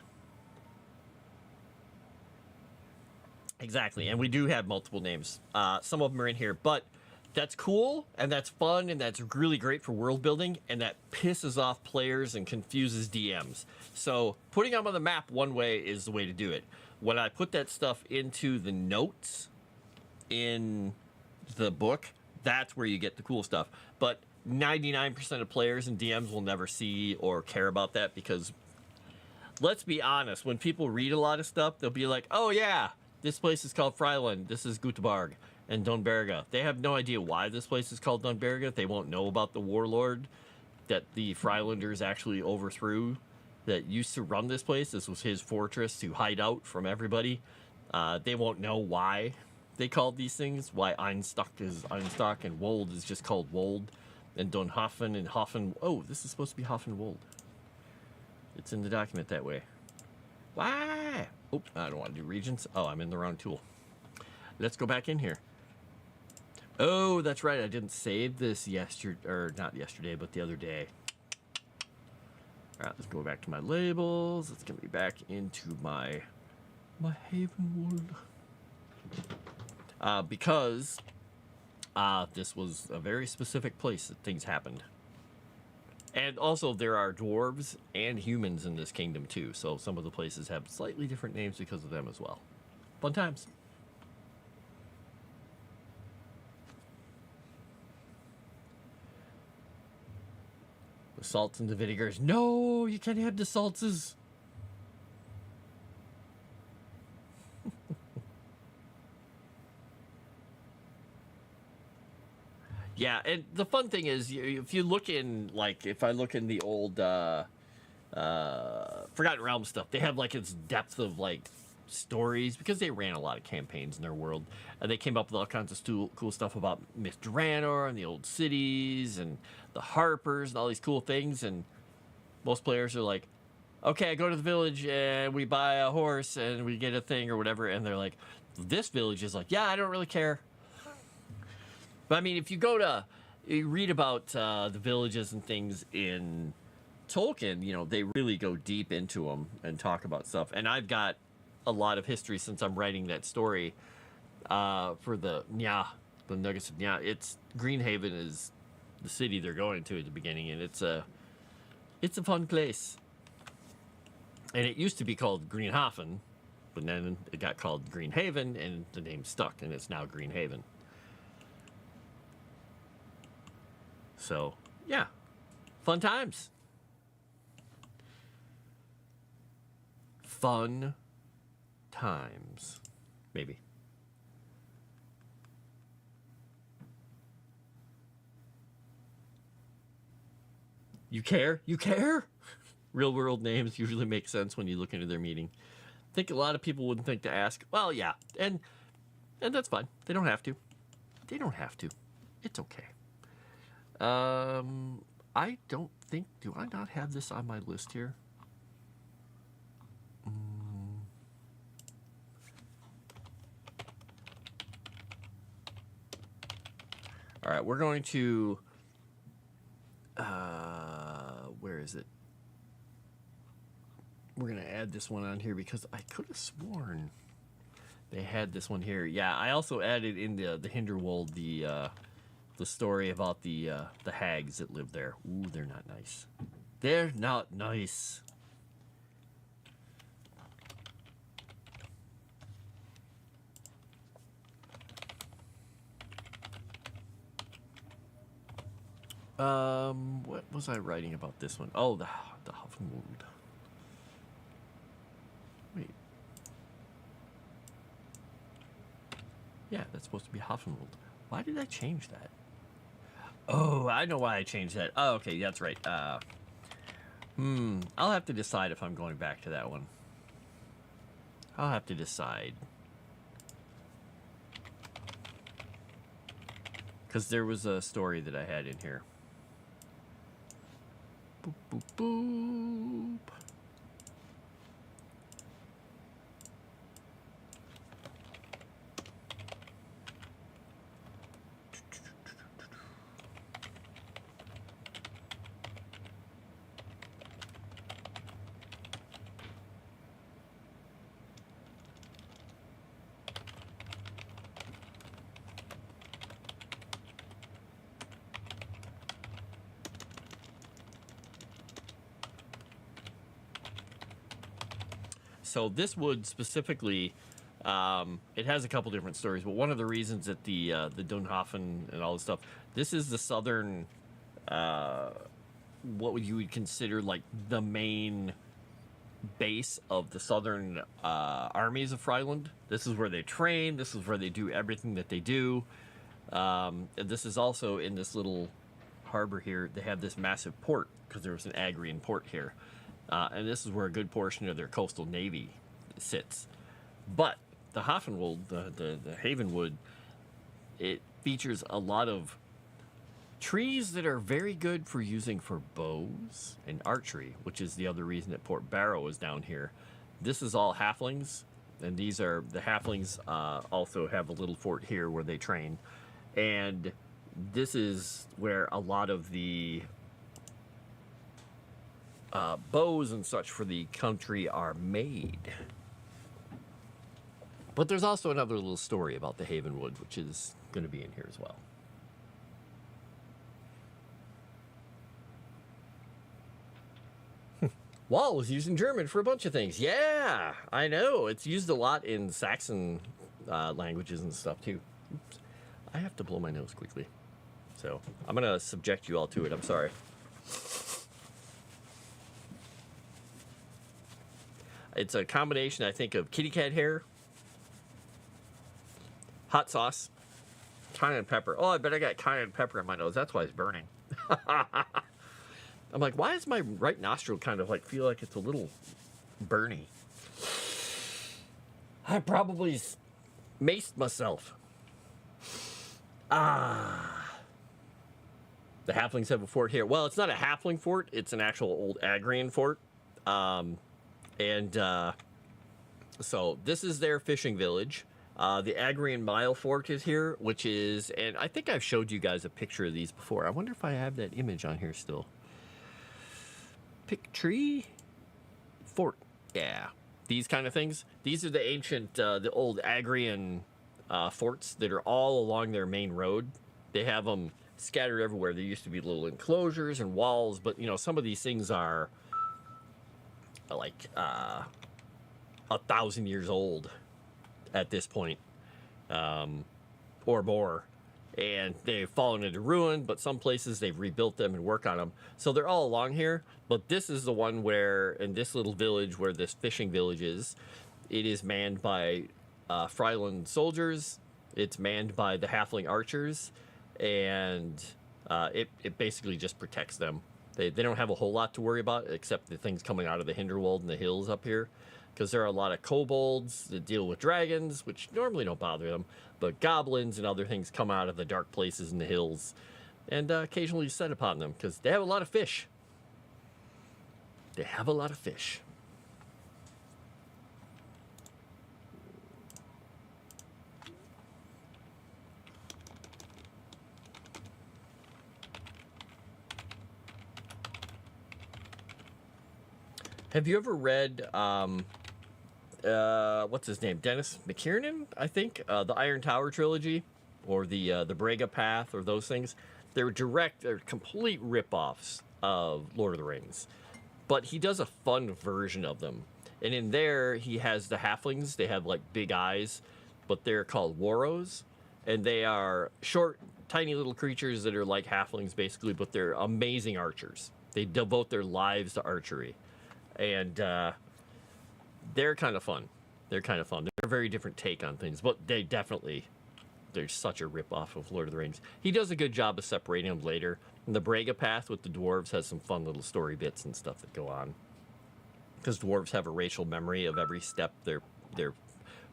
[SPEAKER 2] Exactly, and we do have multiple names. Some of them are in here, but that's cool, and that's fun, and that's really great for world building, and that pisses off players and confuses DMs. So putting them on the map one way is the way to do it. When I put that stuff into the notes in the book, that's where you get the cool stuff. But 99% of players and DMs will never see or care about that because, let's be honest, when people read a lot of stuff, they'll be like, oh yeah, this place is called Fryland, this is Göteborg and Dunberga. They have no idea why this place is called Dunberga. They won't know about the warlord that the Frylanders actually overthrew that used to run this place. This was his fortress to hide out from everybody. They won't know why they called these things, why Einstock is Einstock and Wold is just called Wold, and Dunhofen and Hoffen. Oh, this is supposed to be Hoffenwold. It's in the document that way. Why? Oh, I don't want to do regions. Oh, I'm in the wrong tool. Let's go back in here. Oh, that's right. I didn't save this yesterday, or not yesterday, but the other day. All right, let's go back to my labels. Let's get me back into my Haven world. Because this was a very specific place that things happened. And also, there are dwarves and humans in this kingdom, too. So some of the places have slightly different names because of them as well. Fun times. The salts and the vinegars. No, you can't have the saltses. Yeah, and the fun thing is, if you look in, like, if I look in the old Forgotten Realms stuff, they have like its depth of like stories because they ran a lot of campaigns in their world, and they came up with all kinds of cool stuff about Myth Draenor and the old cities and the Harpers and all these cool things. And most players are like, okay, I go to the village and we buy a horse and we get a thing or whatever, and they're like, this village is like, yeah, I don't really care. But I mean, if you read about the villages and things in Tolkien, you know, they really go deep into them and talk about stuff. And I've got a lot of history since I'm writing that story for the Nuggets of Nya. It's Greenhaven is the city they're going to at the beginning, and it's a fun place. And it used to be called Greenhaven, but then it got called Greenhaven, and the name stuck, and it's now Greenhaven. So, yeah, fun times. Fun times, maybe. You care? You care? Real world names usually make sense when you look into their meaning. I think a lot of people wouldn't think to ask. Well, yeah, and that's fine. They don't have to. They don't have to. It's okay. I don't think. Do I not have this on my list here? All right, we're going to. Where is it? We're gonna add this one on here because I could have sworn they had this one here. Yeah, I also added in the Hinderwold the story about the hags that live there. Ooh, they're not nice. They're not nice. What was I writing about this one? Oh, the Hoffenwald. Wait. Yeah, that's supposed to be Hoffenwald. Why did I change that? Oh, I know why I changed that. Oh, okay, that's right. I'll have to decide if I'm going back to that one. I'll have to decide. Because there was a story that I had in here. Boop, boop, boop. So this wood specifically, it has a couple different stories, but one of the reasons that the Dunhafen and all this stuff, this is the southern, what would you would consider like the main base of the southern armies of Freiland. This is where they train. This is where they do everything that they do. And this is also in this little harbor here. They have this massive port because there was an Agrian port here. And this is where a good portion of their coastal navy sits. But the Hoffenwald, the Havenwood, it features a lot of trees that are very good for using for bows and archery, which is the other reason that Port Barrow is down here. This is all halflings, and these are the halflings also have a little fort here where they train. And this is where a lot of the bows and such for the country are made. But there's also another little story about the Havenwood, which is going to be in here as well. Wall was used in German for a bunch of things. Yeah, I know. It's used a lot in Saxon languages and stuff, too. Oops. I have to blow my nose quickly. So I'm going to subject you all to it. I'm sorry. It's a combination, I think, of kitty cat hair, hot sauce, cayenne pepper. Oh, I bet I got cayenne pepper in my nose. That's why it's burning. I'm like, why does my right nostril kind of like feel like it's a little burny? I probably maced myself. The halflings have a fort here. Well, it's not a halfling fort. It's an actual old Agrian fort. So this is their fishing village. The Agrian Mile Fort is here, which is, and I think I've showed you guys a picture of these before. I wonder if I have that image on here still. Pick tree fort. Yeah. These kind of things. These are the ancient, the old Agrian forts that are all along their main road. They have them scattered everywhere. There used to be little enclosures and walls, but you know, some of these things are like 1,000 years old at this point, or more, and they've fallen into ruin, but some places they've rebuilt them and work on them. So they're all along here, but this is the one where, in this little village where this fishing village is, it is manned by Freiland soldiers. It's manned by the halfling archers, and it basically just protects them. They don't have a whole lot to worry about except the things coming out of the Hinderwald and the hills up here, because there are a lot of kobolds that deal with dragons, which normally don't bother them, but goblins and other things come out of the dark places in the hills and occasionally set upon them because they have a lot of fish. They have a lot of fish. Have you ever read, what's his name? Dennis McKiernan, I think? The Iron Tower trilogy, or the Brega Path, or those things. They're complete rip-offs of Lord of the Rings. But he does a fun version of them. And in there, he has the halflings. They have, like, big eyes, but they're called Woros. And they are short, tiny little creatures that are like halflings, basically, but they're amazing archers. They devote their lives to archery. And they're kind of fun. They're a very different take on things, but they're such a rip-off of Lord of the Rings. He does a good job of separating them later. And the Brega Path with the dwarves has some fun little story bits and stuff that go on. Because dwarves have a racial memory of every step their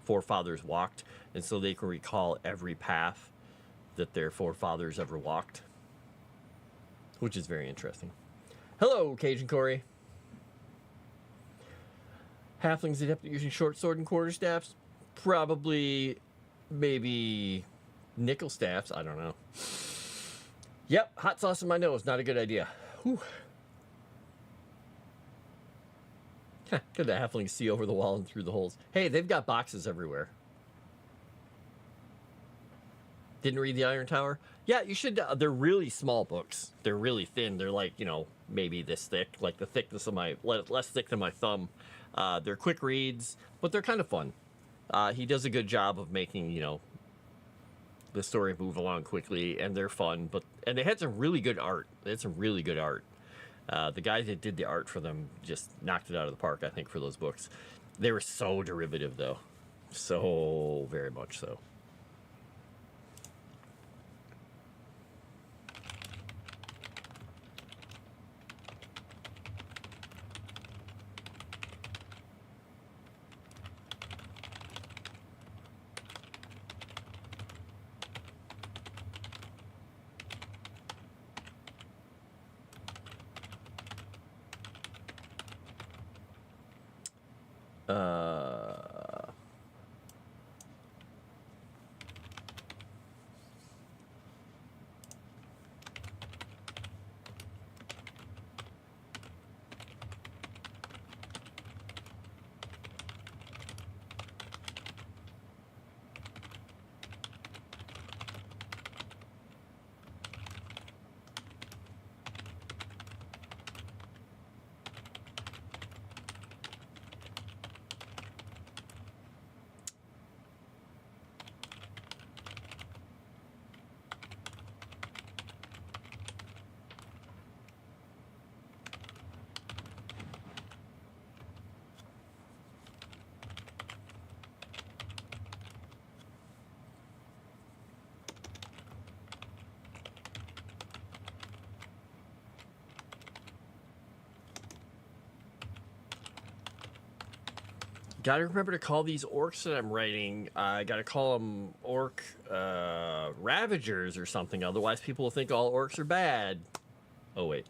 [SPEAKER 2] forefathers walked, and so they can recall every path that their forefathers ever walked, which is very interesting. Hello, Cajun Corey. Halflings adept at using short sword and quarterstaffs? Probably, maybe nickel staffs. I don't know. Yep, hot sauce in my nose. Not a good idea. Whew. Could the halflings see over the wall and through the holes? Hey, they've got boxes everywhere. Didn't read the Iron Tower? Yeah, you should. They're really small books. They're really thin. They're like, maybe this thick, like the thickness of less thick than my thumb. They're quick reads, but they're kind of fun. He does a good job of making, the story move along quickly, and they're fun. And they had some really good art. The guys that did the art for them just knocked it out of the park, I think, for those books. They were so derivative, though. So very much so. Gotta remember to call these orcs that I'm writing. I gotta call them orc ravagers or something. Otherwise, people will think all orcs are bad. Oh, wait.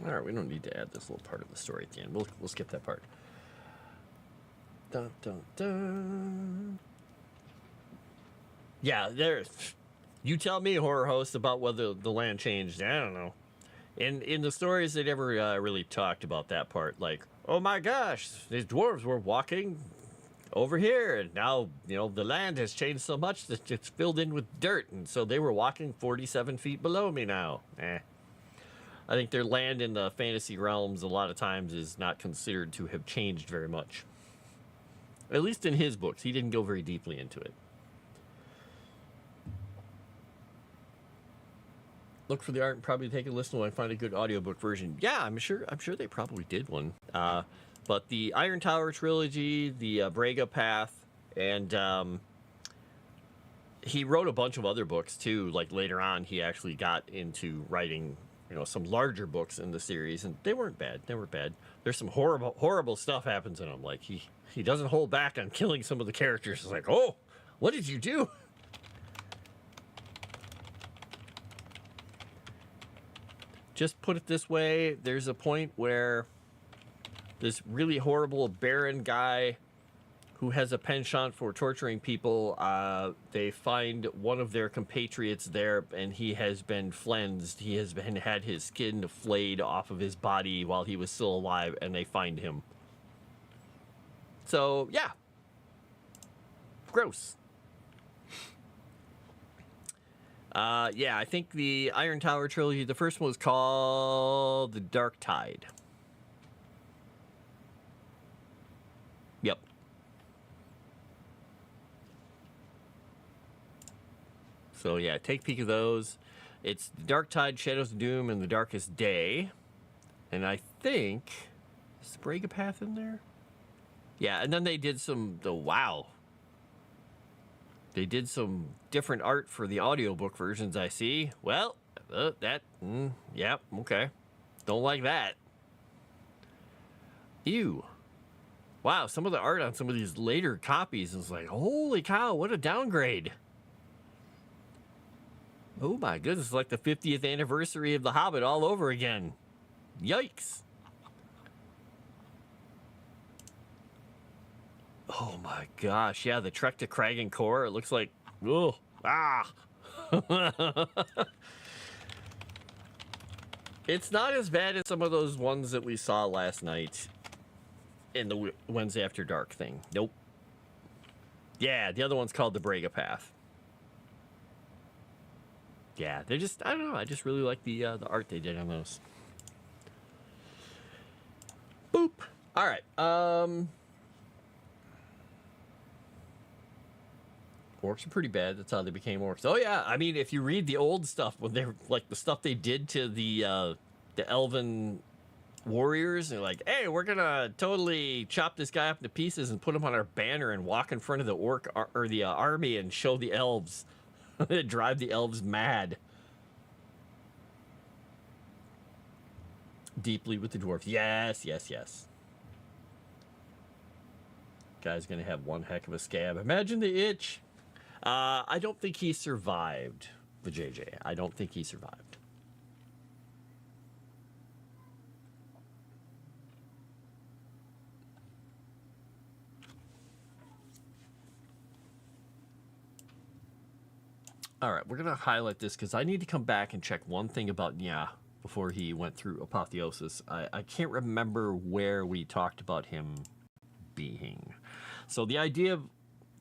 [SPEAKER 2] All right, we don't need to add this little part of the story at the end. We'll skip that part. Dun, dun, dun. Yeah, you tell me, horror host, about whether the land changed. I don't know. In the stories, they never really talked about that part. Like, oh my gosh, these dwarves were walking over here, and now, the land has changed so much that it's filled in with dirt, and so they were walking 47 feet below me now. I think their land in the fantasy realms a lot of times is not considered to have changed very much. At least in his books, he didn't go very deeply into it. Look for the art and probably take a listen when I find a good audiobook version. Yeah, I'm sure they probably did one. But the Iron Tower trilogy, the Braga Path, and he wrote a bunch of other books too. Like later on, he actually got into writing, some larger books in the series, and they weren't bad. There's some horrible stuff happens in them. Like he doesn't hold back on killing some of the characters. It's like, oh, what did you do? Just put it this way, there's a point where this really horrible Baron guy who has a penchant for torturing people, they find one of their compatriots there, and he has been flensed. He has had his skin flayed off of his body while he was still alive, and they find him. So, yeah. Gross. Yeah, I think the Iron Tower trilogy, the first one was called The Dark Tide. Yep. So yeah, take a peek of those. It's The Dark Tide, Shadows of Doom, and The Darkest Day. And I think, is the Braga Path in there? Yeah, and then they did wow. They did some different art for the audiobook versions, I see. Well, yeah, okay. Don't like that. Ew. Wow, some of the art on some of these later copies is like, holy cow, what a downgrade. Oh my goodness, it's like the 50th anniversary of The Hobbit all over again. Yikes. Oh my gosh, yeah, the trek to Crag and Core, it looks like, It's not as bad as some of those ones that we saw last night in the Wednesday After Dark thing. Nope. Yeah, the other one's called the Braga Path. Yeah, they're just, I don't know, I just really like the art they did on those. Boop. All right, orcs are pretty bad. That's how they became orcs. Oh yeah, I mean, if you read the old stuff, when they're like the stuff they did to the elven warriors, they're like, hey, we're gonna totally chop this guy up into pieces and put him on our banner and walk in front of the orc or the army and show the elves, drive the elves mad. Deeply with the dwarf. Yes, yes, yes. Guy's gonna have one heck of a scab. Imagine the itch. I don't think he survived the JJ. I don't think he survived. All right, we're going to highlight this because I need to come back and check one thing about Nya before he went through apotheosis. I can't remember where we talked about him being. So the idea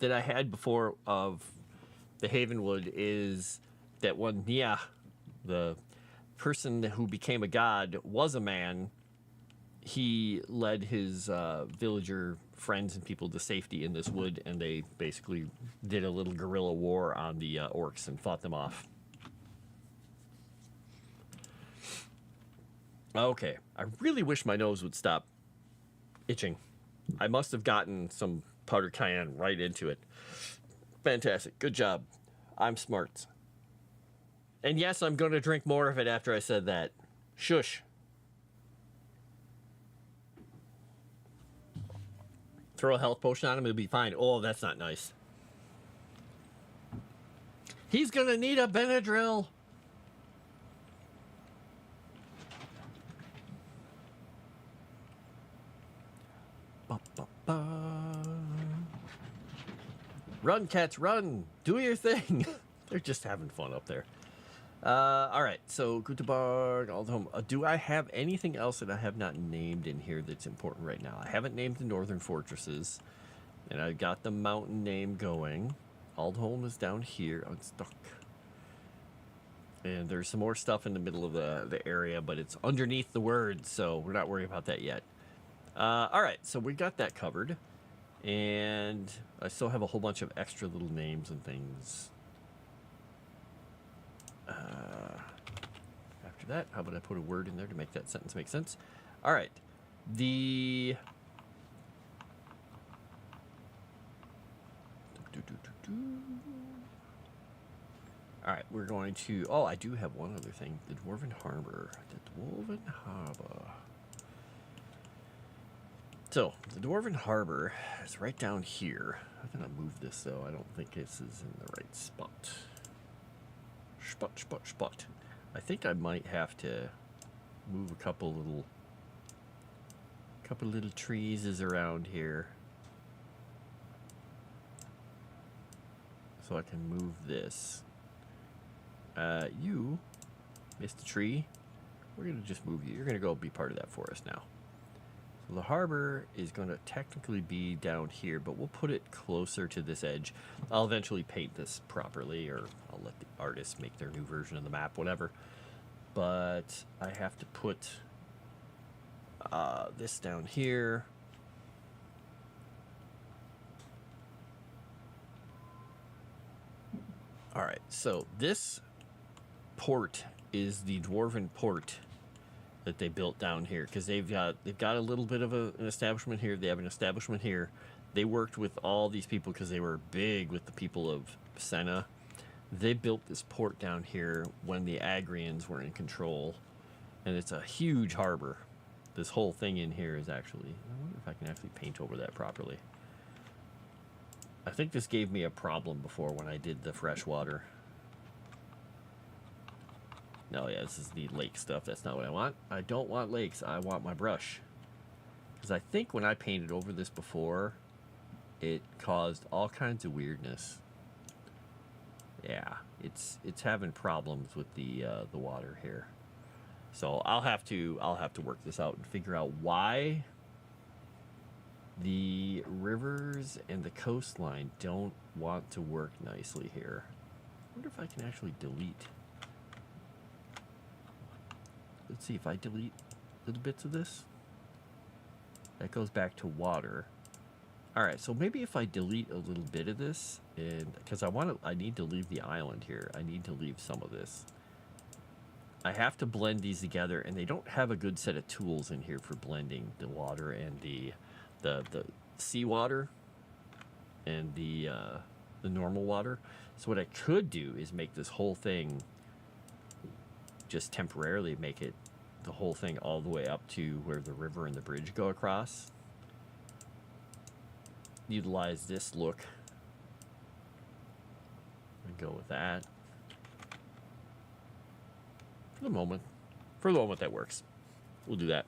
[SPEAKER 2] that I had before of the Havenwood is that when Nia, the person who became a god, was a man, he led his villager friends and people to safety in this wood, and they basically did a little guerrilla war on the orcs and fought them off. Okay, I really wish my nose would stop itching. I must have gotten some powdered cayenne right into it. Fantastic. Good job. I'm smart. And yes, I'm going to drink more of it after I said that. Shush. Throw a health potion on him, it'll be fine. Oh, that's not nice. He's going to need a Benadryl. Ba, ba, ba. Run, cats, run. Do your thing. They're just having fun up there. All right, so Göteborg, Aldholm. Do I have anything else that I have not named in here that's important right now? I haven't named the northern fortresses, and I got the mountain name going. Aldholm is down here. Oh, it's stuck. And there's some more stuff in the middle of the area, but it's underneath the words, so we're not worried about that yet. All right, so we got that covered, and I still have a whole bunch of extra little names and things. After that, how about I put a word in there to make that sentence make sense? All right. All right, we're going to... Oh, I do have one other thing. The Dwarven Harbor. The Dwarven Harbor. So, the Dwarven Harbor is right down here. I'm going to move this, though. I don't think this is in the right spot. Spot. I think I might have to move a couple little trees around here, so I can move this. You missed a tree. We're gonna just move you. You're gonna go be part of that forest now. So the harbor is gonna technically be down here, but we'll put it closer to this edge. I'll eventually paint this properly, or I'll let the artists make their new version of the map, whatever. But I have to put this down here. All right, so this port is the Dwarven port that they built down here, because they've got a little bit of an establishment here. They have an establishment here. They worked with all these people because they were big with the people of Senna. They built this port down here when the Agrians were in control, and it's a huge harbor. This whole thing in here is actually... I wonder if I can actually paint over that properly. I think this gave me a problem before when I did the freshwater. No, yeah, this is the lake stuff. That's not what I want. I don't want lakes. I want my brush. Because I think when I painted over this before, it caused all kinds of weirdness. Yeah, it's having problems with the water here. So I'll have to work this out and figure out why the rivers and the coastline don't want to work nicely here. I wonder if I can actually delete. Let's see if I delete little bits of this. That goes back to water. All right, so maybe if I delete a little bit of this, and because I need to leave the island here. I need to leave some of this. I have to blend these together, and they don't have a good set of tools in here for blending the water and the seawater and the normal water. So what I could do is make this whole thing, just temporarily make it the whole thing all the way up to where the river and the bridge go across. Utilize this look and go with that. For the moment that works. We'll do that.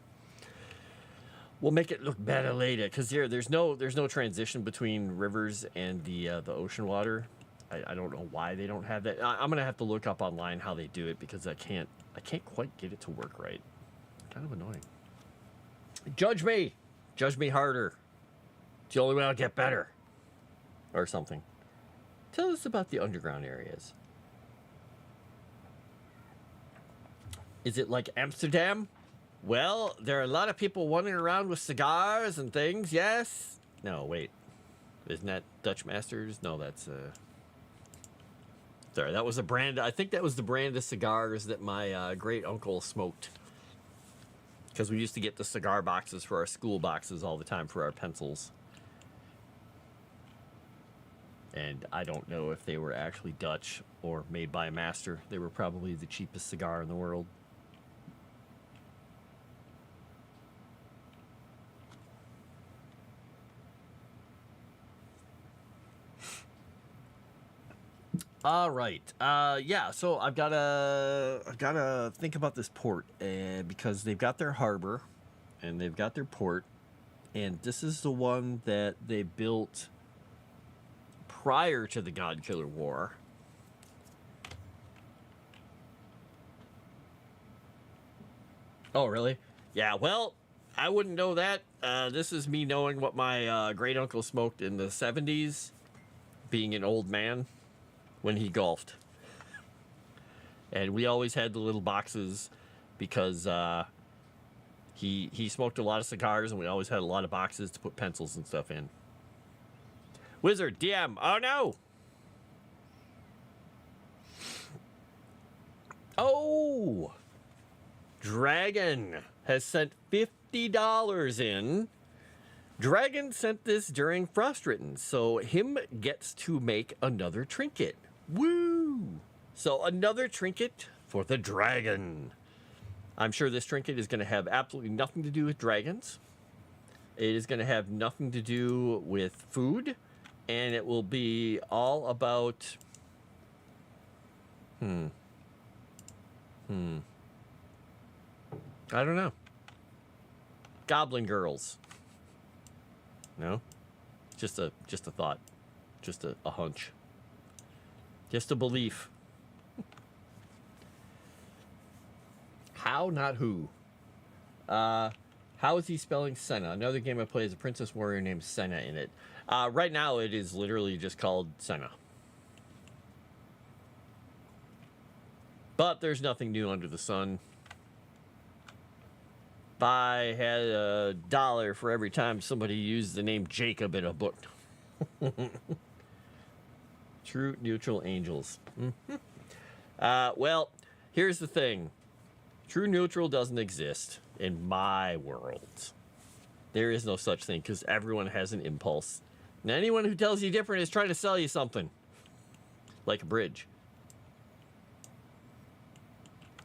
[SPEAKER 2] We'll make it look better later, because there's no transition between rivers and the ocean water. I don't know why they don't have that. I'm gonna have to look up online how they do it, because I can't quite get it to work right. Kind of annoying. Judge me harder. It's the only way I'll get better. or something. Tell us about the underground areas. Is it like Amsterdam? Well, there are a lot of people wandering around with cigars and things, yes? No, wait. Isn't that Dutch Masters? No, that's sorry, that was a brand. I think that was the brand of cigars that my great uncle smoked. Because we used to get the cigar boxes for our school boxes all the time for our pencils. And I don't know if they were actually Dutch or made by a master. They were probably the cheapest cigar in the world. All right. Yeah. So I've gotta think about this port, because they've got their harbor, and they've got their port, and this is the one that they built prior to the Godkiller War. Oh, really? Yeah. Well, I wouldn't know that. This is me knowing what my great uncle smoked in the '70s, being an old man when he golfed. And we always had the little boxes because he smoked a lot of cigars, and we always had a lot of boxes to put pencils and stuff in. Wizard, DM, oh no! Oh! Dragon has sent $50 in. Dragon sent this during Frostwritten, so him gets to make another trinket. Woo! So another trinket for the dragon. I'm sure this trinket is going to have absolutely nothing to do with dragons. It is going to have nothing to do with food, and it will be all about I don't know. Goblin girls. No? Just a thought. Just a hunch. Just a belief. How, not who. How is he spelling Senna? Another game I play as a princess warrior named Senna in it. Right now it is literally just called Senna. But there's nothing new under the sun. If I had $1 for every time somebody used the name Jacob in a book. True neutral angels. Well, here's the thing. True neutral doesn't exist in my world. There is no such thing because everyone has an impulse. And anyone who tells you different is trying to sell you something. Like a bridge.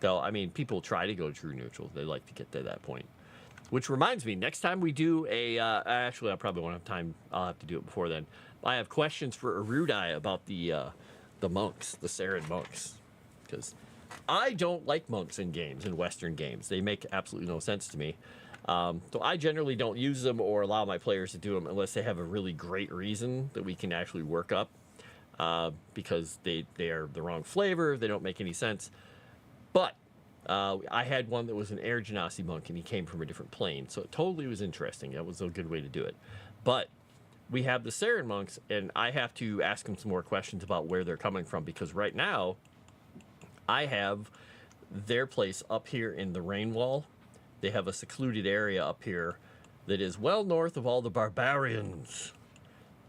[SPEAKER 2] Though, I mean, people try to go true neutral. They like to get to that point. Which reminds me, next time we do a... actually, I probably won't have time. I'll have to do it before then. I have questions for Erudai about the monks, the Saren monks. Because I don't like monks in games, in Western games. They make absolutely no sense to me. So I generally don't use them or allow my players to do them unless they have a really great reason that we can actually work up. Because they are the wrong flavor. They don't make any sense. But I had one that was an Air Genasi monk, and he came from a different plane. So it totally was interesting. That was a good way to do it. But we have the Saren monks, and I have to ask them some more questions about where they're coming from. Because right now, I have their place up here in the rain wall. They have a secluded area up here that is well north of all the barbarians.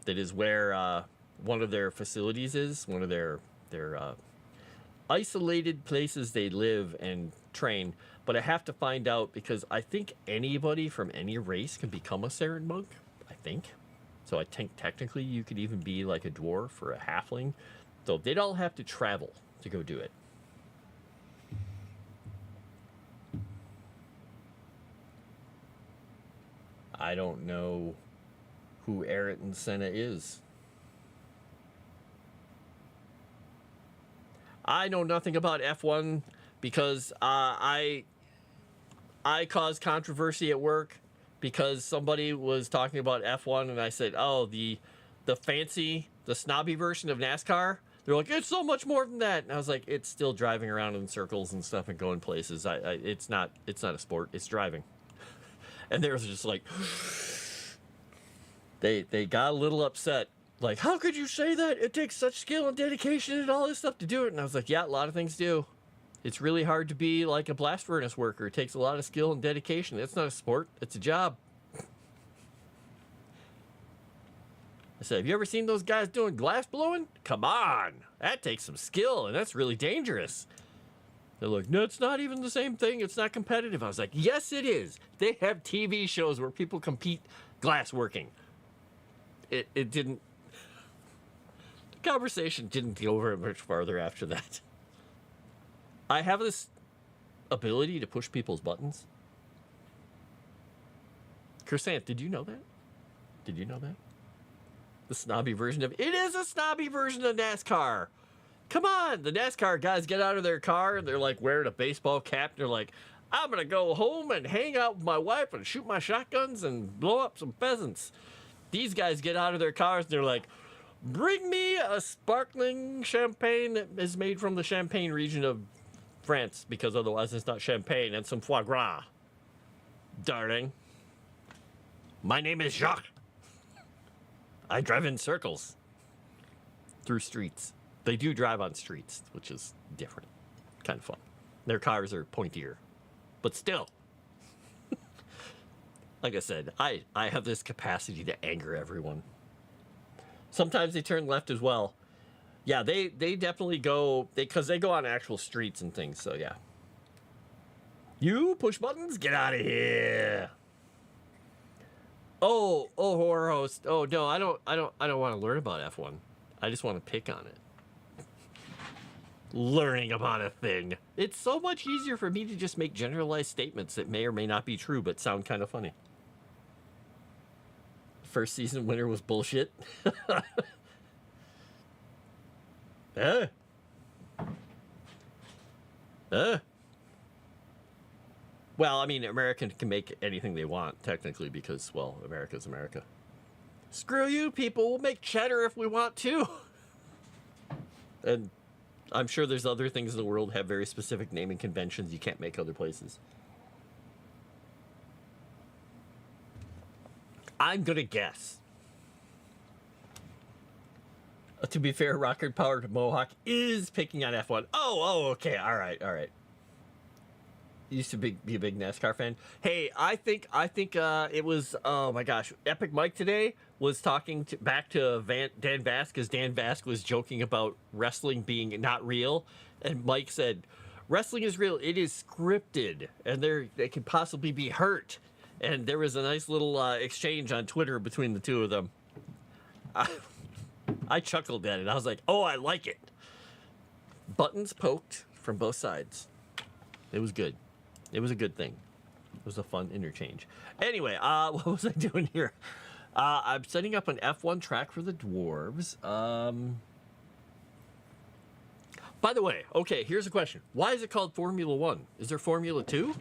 [SPEAKER 2] That is where one of their facilities is, one of their isolated places they live and train. But I have to find out because I think anybody from any race can become a Saren monk. I think. So I think technically you could even be like a dwarf or a halfling. So they'd all have to travel to go do it. I don't know who Eriton Senna is. I know nothing about F1 because I caused controversy at work because somebody was talking about F1 and I said, "Oh, the fancy, the snobby version of NASCAR." They're like, "It's so much more than that." And I was like, "It's still driving around in circles and stuff and going places. It's not a sport. It's driving." And they were just like, they got a little upset Like, how could you say that? It takes such skill and dedication and all this stuff to do it. And I was like, yeah, a lot of things do. It's really hard to be like a blast furnace worker. It takes a lot of skill and dedication. It's not a sport. It's a job. I said, have you ever seen those guys doing glass blowing? Come on. That takes some skill, and that's really dangerous. They're like, no, it's not even the same thing. It's not competitive. I was like, yes, it is. They have TV shows where people compete glass working. It didn't... The conversation didn't go very much farther after that. I have this ability to push people's buttons. Chrisant, did you know that? Did you know that? The snobby version of... It is a snobby version of NASCAR. Come on. The NASCAR guys get out of their car and they're like wearing a baseball cap. And they're like, I'm going to go home and hang out with my wife and shoot my shotguns and blow up some pheasants. These guys get out of their cars and they're like, bring me a sparkling champagne that is made from the Champagne region of France, because otherwise it's not champagne, and some foie gras. Darling. My name is Jacques. I drive in circles through streets. They do drive on streets, which is different. Kind of fun. Their cars are pointier. But still. Like I said, I have this capacity to anger everyone. Sometimes they turn left as well. Yeah, they definitely go, because they go on actual streets and things, so yeah. You push buttons? Get out of here. Oh, horror host. Oh no, I don't want to learn about F1. I just want to pick on it. Learning about a thing. It's so much easier for me to just make generalized statements that may or may not be true, but sound kind of funny. First season winner was bullshit. Well, I mean, American can make anything they want, technically, because, well, America's America. Screw you, people. We'll make cheddar if we want to. And I'm sure there's other things in the world have very specific naming conventions you can't make other places. I'm going to guess. To be fair, Rocket Powered Mohawk is picking on F1. Oh, okay. All right. Used to be a big NASCAR fan. Hey, I think it was, oh my gosh, Epic Mike today was talking back to Dan Vask, because Dan Vask was joking about wrestling being not real, and Mike said, wrestling is real. It is scripted, and they could possibly be hurt. And there was a nice little exchange on Twitter between the two of them. I chuckled at it. I was like, oh, I like it. Buttons poked from both sides. It was good. It was a good thing. It was a fun interchange. Anyway, what was I doing here? I'm setting up an F1 track for the dwarves. By the way, okay, here's a question. Why is it called Formula 1? Is there Formula 2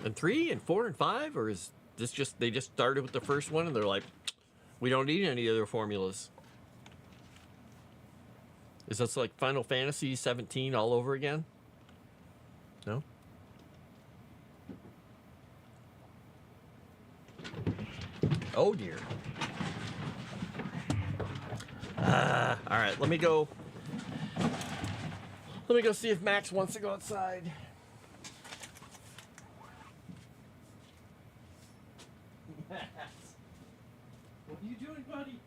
[SPEAKER 2] and 3 and 4 and 5? Or is this just, they just started with the first one and they're like, we don't need any other formulas? Is this like Final Fantasy 17 all over again? No? Oh dear. All right, let me go see if Max wants to go outside. Max, what are you doing, buddy?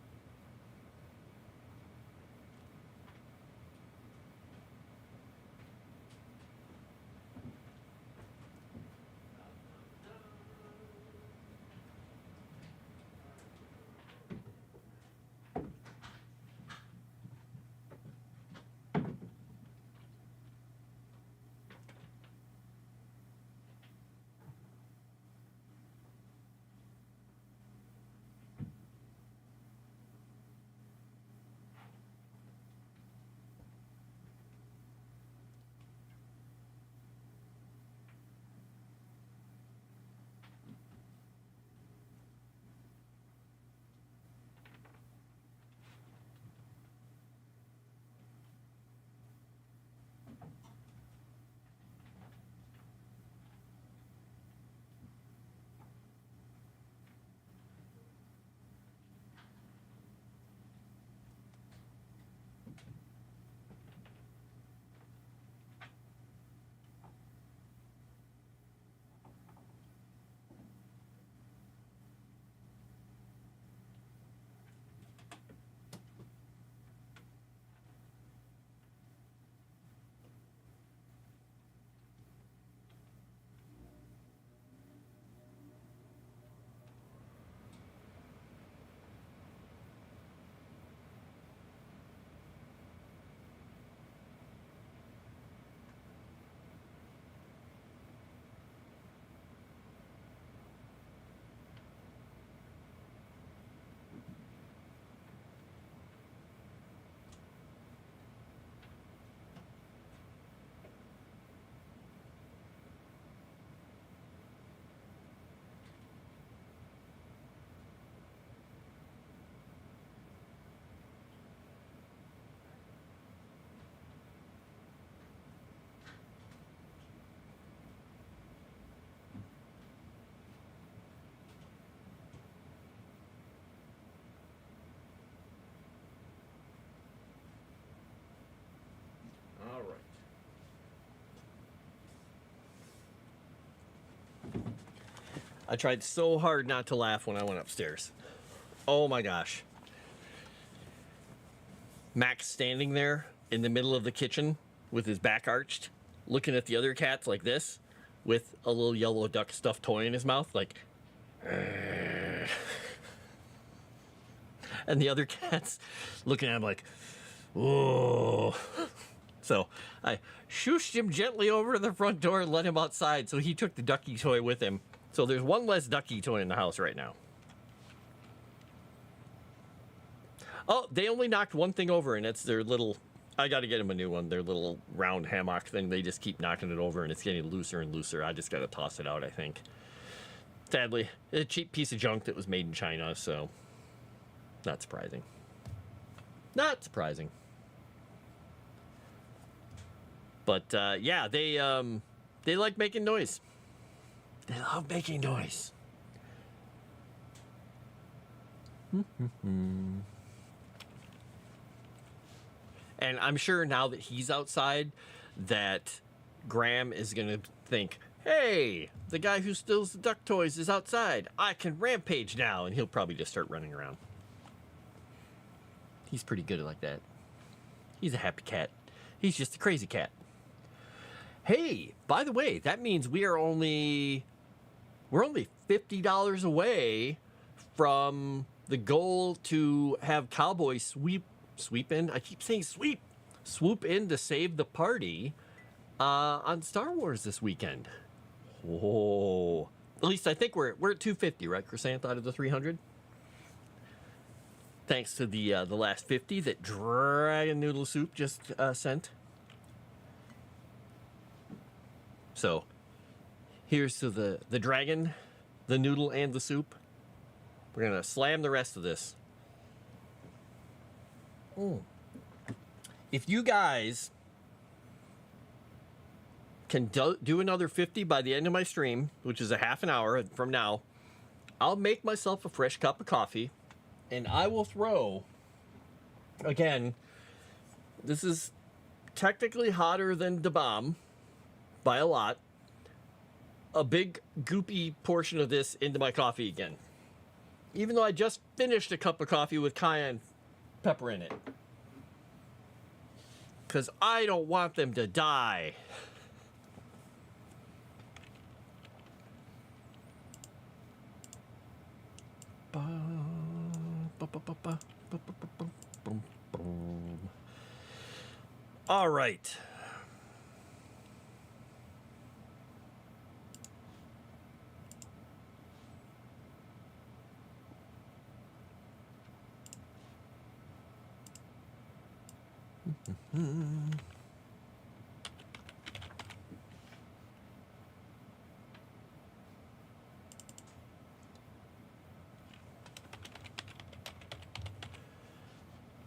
[SPEAKER 2] I tried so hard not to laugh when I went upstairs. Oh my gosh. Max standing there in the middle of the kitchen with his back arched, looking at the other cats like this, with a little yellow duck stuffed toy in his mouth, like. And the other cats looking at him like, whoa. So I shooshed him gently over to the front door and let him outside, so he took the ducky toy with him. So there's one less ducky toy in the house right now. Oh, they only knocked one thing over, and it's their little... I got to get them a new one. Their little round hammock thing. They just keep knocking it over, and it's getting looser and looser. I just got to toss it out, I think. Sadly, a cheap piece of junk that was made in China, so... Not surprising. Not surprising. But, yeah, they like making noise. They love making noise. And I'm sure now that he's outside that Graham is going to think, hey, the guy who steals the duck toys is outside. I can rampage now. And he'll probably just start running around. He's pretty good at like that. He's a happy cat. He's just a crazy cat. Hey, by the way, that means we're only $50 away from the goal to have Cowboy swoop in. I keep saying swoop in to save the party on Star Wars this weekend. Whoa! At least I think we're at 250, right, Chrysanth, out of the 300. Thanks to the last 50 that Dragon Noodle Soup just sent. So, here's to the dragon, the noodle, and the soup. We're gonna slam the rest of this. If you guys can do another 50 by the end of my stream, which is a half an hour from now, I'll make myself a fresh cup of coffee, and I will throw, again, this is technically hotter than Da Bomb by a lot, a big goopy portion of this into my coffee again. Even though I just finished a cup of coffee with cayenne pepper in it. Because I don't want them to die. All right.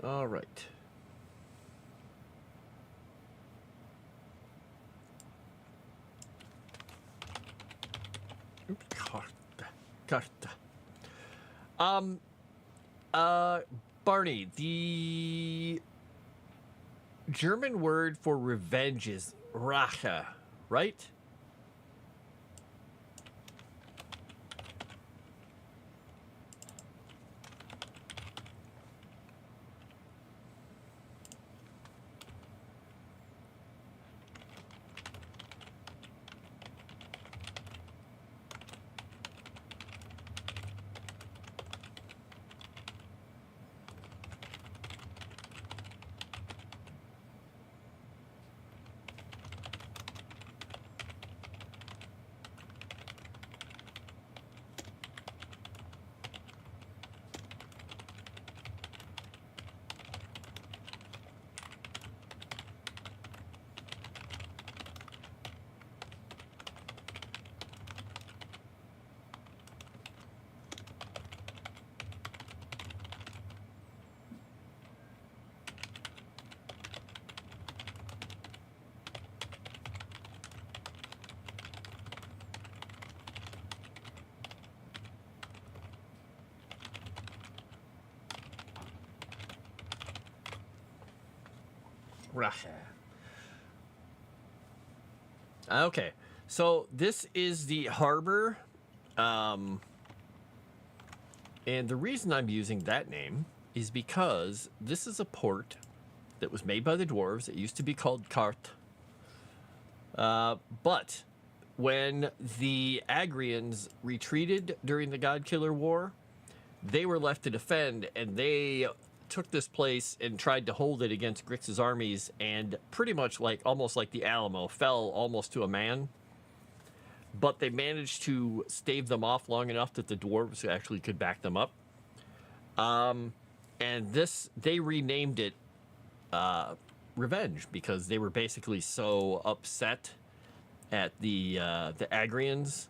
[SPEAKER 2] All right. Oops, carta. Barney, the German word for revenge is Rache, right? Russia. Okay, so this is the harbor And the reason I'm using that name is because this is a port that was made by the dwarves. It used to be called Cart. But when the Agrians retreated during the Godkiller War, they were left to defend, and they took this place and tried to hold it against Grix's armies, and pretty much almost like the Alamo, fell almost to a man. But they managed to stave them off long enough that the dwarves actually could back them up. And they renamed it Revenge, because they were basically so upset at the Agrians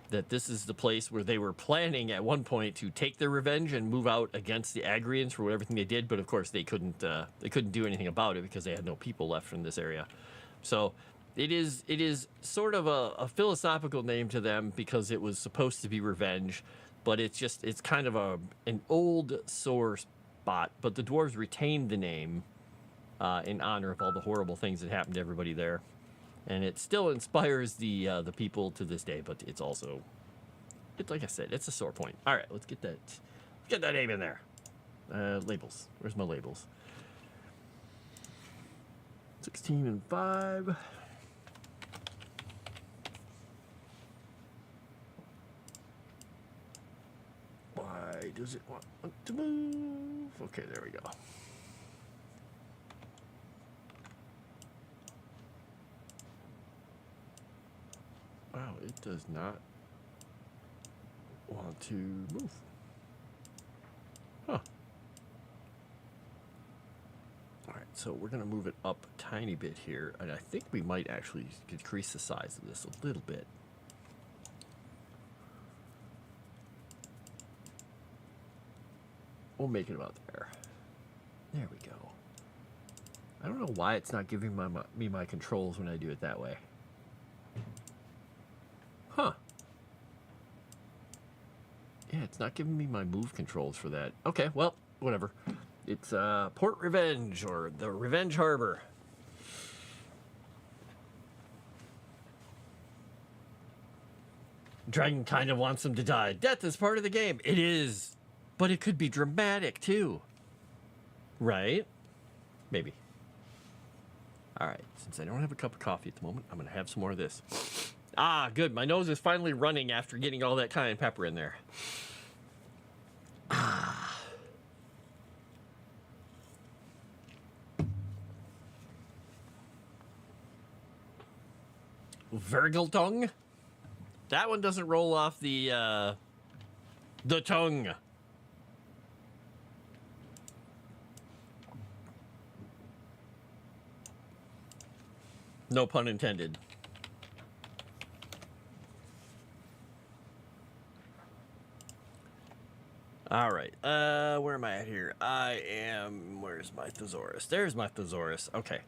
[SPEAKER 2] that this is the place where they were planning at one point to take their revenge and move out against the Agrians for everything they did. But of course they couldn't do anything about it because they had no people left in this area. So it is sort of a philosophical name to them because it was supposed to be revenge, but it's kind of an old sore spot. But the dwarves retained the name in honor of all the horrible things that happened to everybody there, and it still inspires the people to this day. But it's like I said, it's a sore point. All right, let's get that name in there. Labels. Where's my labels? 16 and 5. Why does it want to move? Okay, there we go. Wow, it does not want to move. Huh. All right, so we're going to move it up a tiny bit here, and I think we might actually decrease the size of this a little bit. We'll make it about there. There we go. I don't know why it's not giving me my controls when I do it that way. Huh. Yeah, it's not giving me my move controls for that. Okay, well, whatever. It's Port Revenge, or the Revenge Harbor. Dragon kind of wants him to die. Death is part of the game. It is. But it could be dramatic, too. Right? Maybe. All right, since I don't have a cup of coffee at the moment, I'm going to have some more of this. Ah, good. My nose is finally running after getting all that cayenne pepper in there. Ah. Vergeltung? That one doesn't roll off the tongue. No pun intended. All right. Where am I at here? Where's my thesaurus? There's my thesaurus. Okay.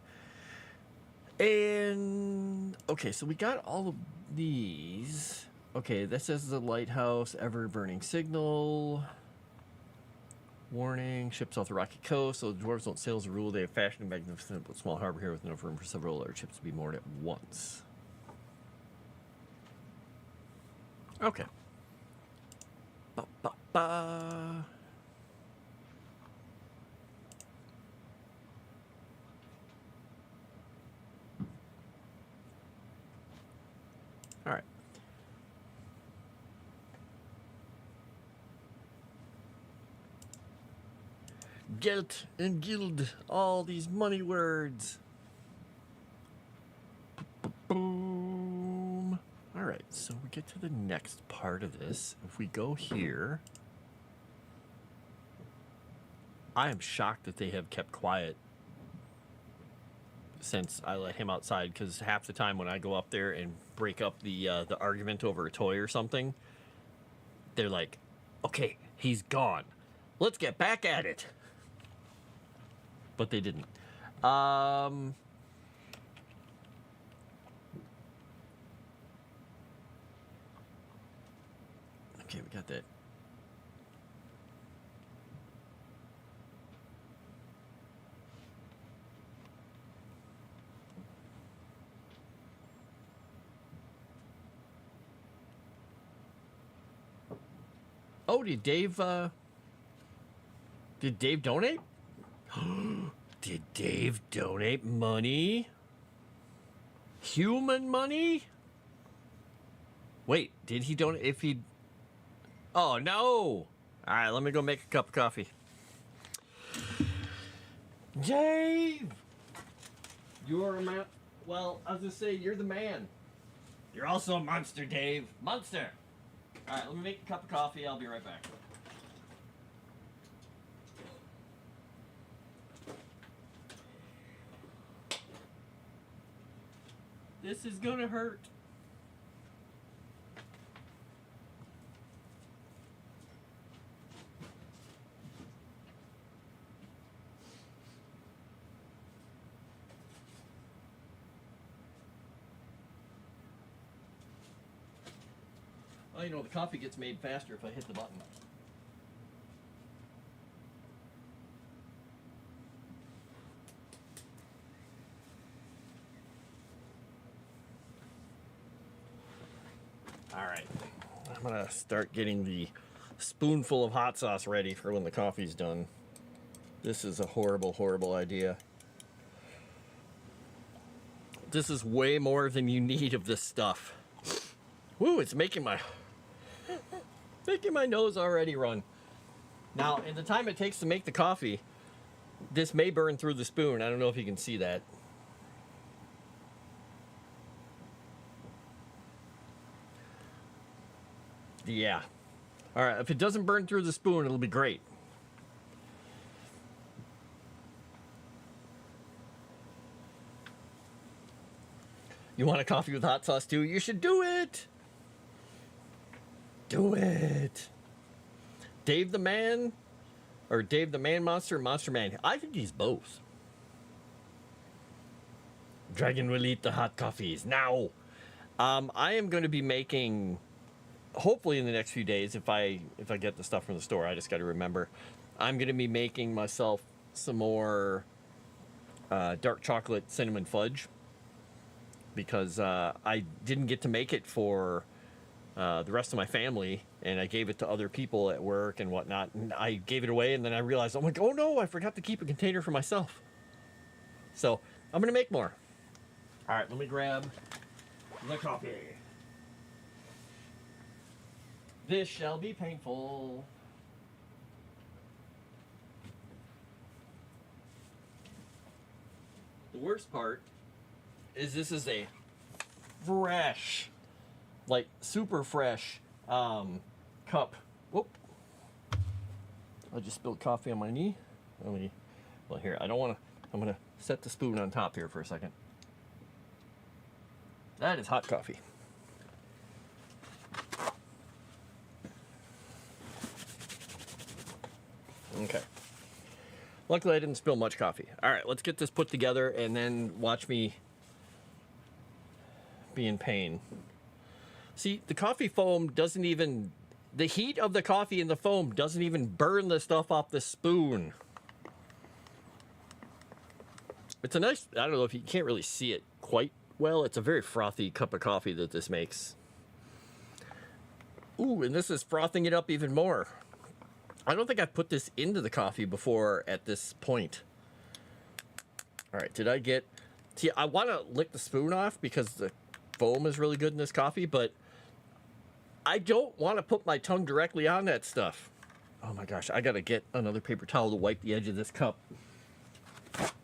[SPEAKER 2] And okay, so we got all of these. Okay, this says the lighthouse, ever burning signal. Warning, ships off the rocky coast, so the dwarves don't sail as a rule. They have fashioned a magnificent but small harbor here with enough room for several other ships to be moored at once. Okay. Ba-ba-ba. All right. Gelt and guild, all these money words. Boom. All right, so we get to the next part of this. If we go here, I am shocked that they have kept quiet since I let him outside, because half the time when I go up there and break up the argument over a toy or something, they're like, okay, he's gone. Let's get back at it. But they didn't. Okay, we got that. Oh, did Dave donate? Did Dave donate money? Human money? Wait, did he donate? If he... Oh, no. All right, let me go make a cup of coffee. Dave! You're a man. Well, I was going to say, you're the man. You're also a monster, Dave. Monster! All right, let me make a cup of coffee. I'll be right back. This is gonna hurt. Well, you know, the coffee gets made faster if I hit the button. All right, I'm gonna start getting the spoonful of hot sauce ready for when the coffee's done. This is a horrible, horrible idea. This is way more than you need of this stuff. Woo, it's making my nose already run. Now, in the time it takes to make the coffee, this may burn through the spoon. I don't know if you can see that. Yeah. All right, if it doesn't burn through the spoon, it'll be great. You want a coffee with hot sauce too? You should do it. Do it. Dave the Man, or Dave the Man Monster, Monster Man. I think he's both. Dragon will eat the hot coffees now. I am going to be making, hopefully in the next few days, if I get the stuff from the store. I just got to remember. I'm going to be making myself some more dark chocolate cinnamon fudge, because I didn't get to make it for the rest of my family, and I gave it to other people at work and whatnot, and I gave it away, and then I realized, I'm like, oh no, I forgot to keep a container for myself. So I'm gonna make more. All right, let me grab the coffee. This shall be painful. The worst part is this is a fresh, like super fresh cup. Whoop. I just spilled coffee on my knee. Well, here, I don't want to, I'm going to set the spoon on top here for a second. That is hot coffee. Okay. Luckily, I didn't spill much coffee. All right, let's get this put together and then watch me be in pain. See, the coffee foam doesn't even, the heat of the coffee in the foam doesn't even burn the stuff off the spoon. It's a nice, I don't know if you can't really see it quite well. It's a very frothy cup of coffee that this makes. Ooh, and this is frothing it up even more. I don't think I've put this into the coffee before at this point. All right, did I get... See, I want to lick the spoon off because the foam is really good in this coffee, but I don't want to put my tongue directly on that stuff. Oh my gosh, I got to get another paper towel to wipe the edge of this cup.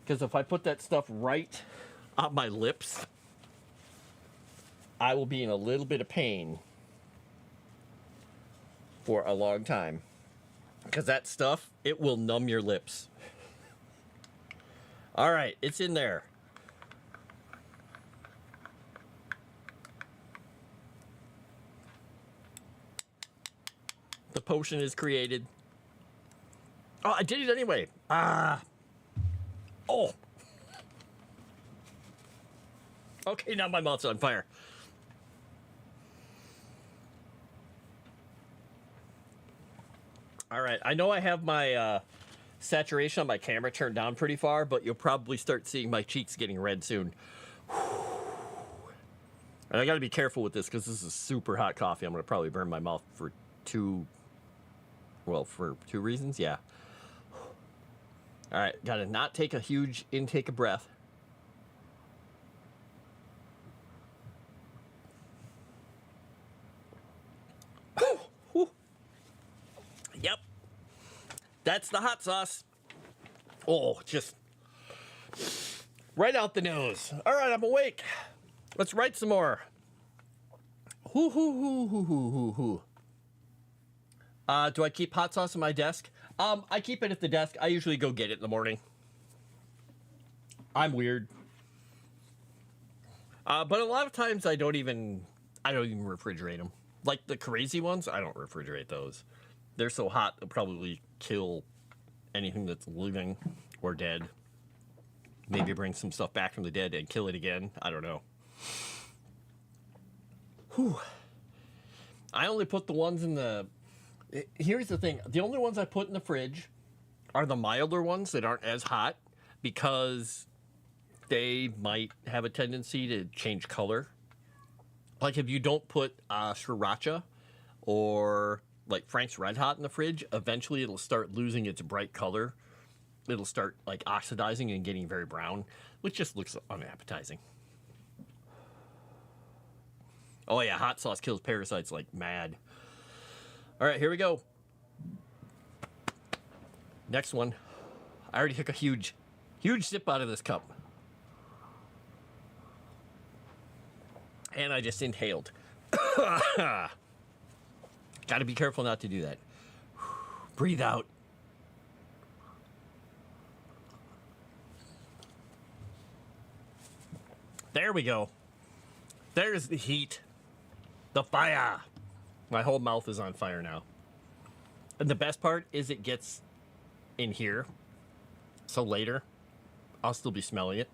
[SPEAKER 2] Because if I put that stuff right on my lips, I will be in a little bit of pain for a long time. Because that stuff, it will numb your lips. All right, it's in there. The potion is created. Oh, I did it anyway. Oh. Okay, now my mouth's on fire. All right, I know I have my saturation on my camera turned down pretty far, but you'll probably start seeing my cheeks getting red soon. And I got to be careful with this because this is super hot coffee. I'm going to probably burn my mouth for 2 Well, for 2 reasons, yeah. All right, gotta not take a huge intake of breath. Whew. Yep, that's the hot sauce. Oh, just right out the nose. All right, I'm awake. Let's write some more. Hoo hoo hoo hoo hoo hoo hoo. Do I keep hot sauce on my desk? I keep it at the desk. I usually go get it in the morning. I'm weird. But a lot of times I don't even refrigerate them. Like the crazy ones, I don't refrigerate those. They're so hot they'll probably kill anything that's living or dead. Maybe bring some stuff back from the dead and kill it again. I don't know. Whew. I only put the ones in the... Here's the thing. The only ones I put in the fridge are the milder ones that aren't as hot because they might have a tendency to change color. Like if you don't put sriracha or like Frank's Red Hot in the fridge, eventually it'll start losing its bright color. It'll start like oxidizing and getting very brown, which just looks unappetizing. Oh yeah, hot sauce kills parasites like mad. All right, here we go. Next one. I already took a huge sip out of this cup. And I just inhaled. Gotta be careful not to do that. Breathe out. There we go. There's the heat. The fire. My whole mouth is on fire now. And the best part is it gets in here. So later, I'll still be smelling it.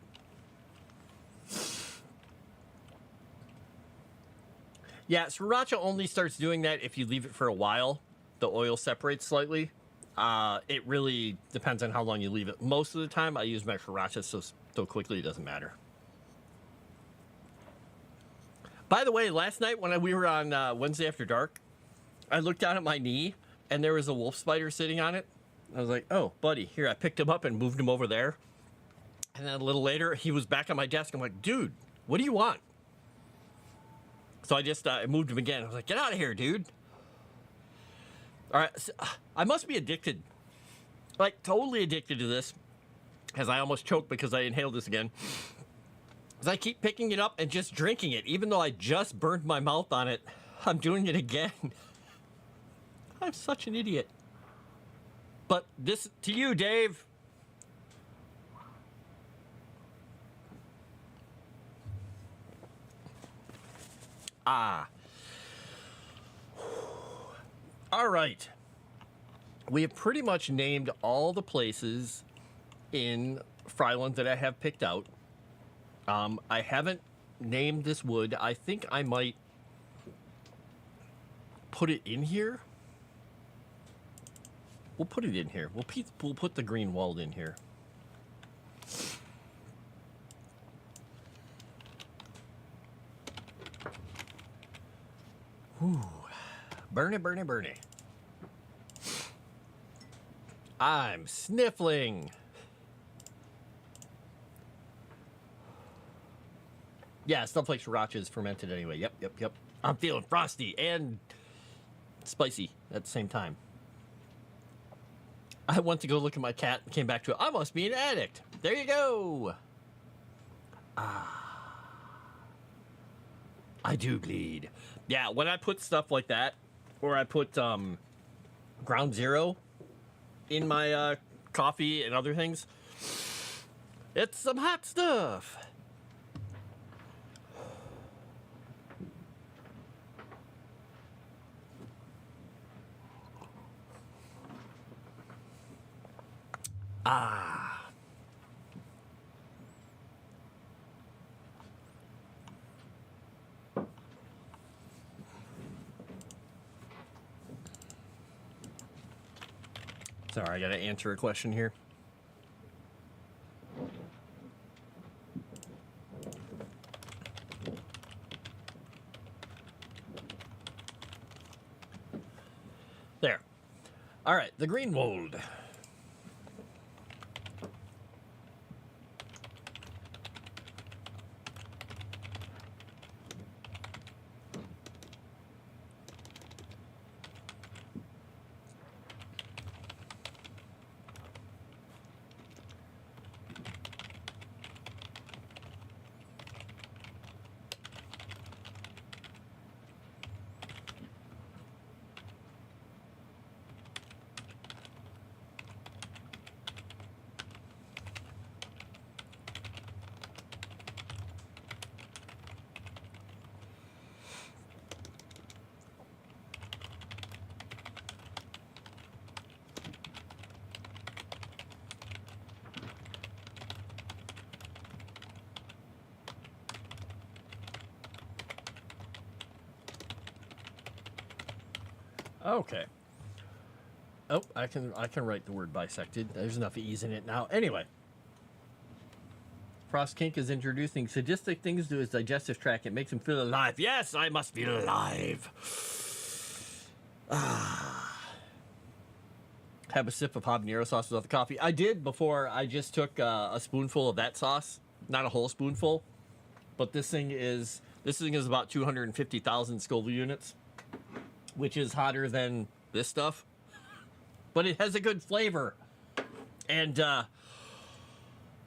[SPEAKER 2] Yeah, sriracha only starts doing that if you leave it for a while. The oil separates slightly. It really depends on how long you leave it. Most of the time, I use my sriracha so quickly it doesn't matter. By the way, last night when we were on Wednesday After Dark, I looked down at my knee, and there was a wolf spider sitting on it. I was like, oh, buddy, here. I picked him up and moved him over there. And then a little later, he was back on my desk. I'm like, dude, what do you want? So I just moved him again. I was like, get out of here, dude. All right, so, I must be addicted. Like, totally addicted to this. As I almost choked because I inhaled this again. As I keep picking it up and just drinking it, even though I just burned my mouth on it, I'm doing it again. I'm such an idiot. But this to you, Dave. All right. We have pretty much named all the places in Fryland that I have picked out. I haven't named this wood. I think I might put it in here. We'll put it in here. We'll put the green walled in here. Whew. Burn it, burn it, burn it. I'm sniffling. Yeah, stuff like sriracha is fermented anyway. Yep. I'm feeling frosty and spicy at the same time. I went to go look at my cat and came back to it. I must be an addict. There you go. I do bleed. Yeah, when I put stuff like that, or I put Ground Zero in my coffee and other things, it's some hot stuff. Sorry, I gotta answer a question here. There. All right, the green mold. Okay. Oh, I can write the word bisected. There's enough ease in it now. Anyway, Frost Kink is introducing sadistic things to his digestive tract. It makes him feel alive. Yes, I must feel alive. Have a sip of habanero sauce without the coffee. I did before. I just took a spoonful of that sauce, not a whole spoonful, but this thing is about 250,000 Scoville units, which is hotter than this stuff, but it has a good flavor. And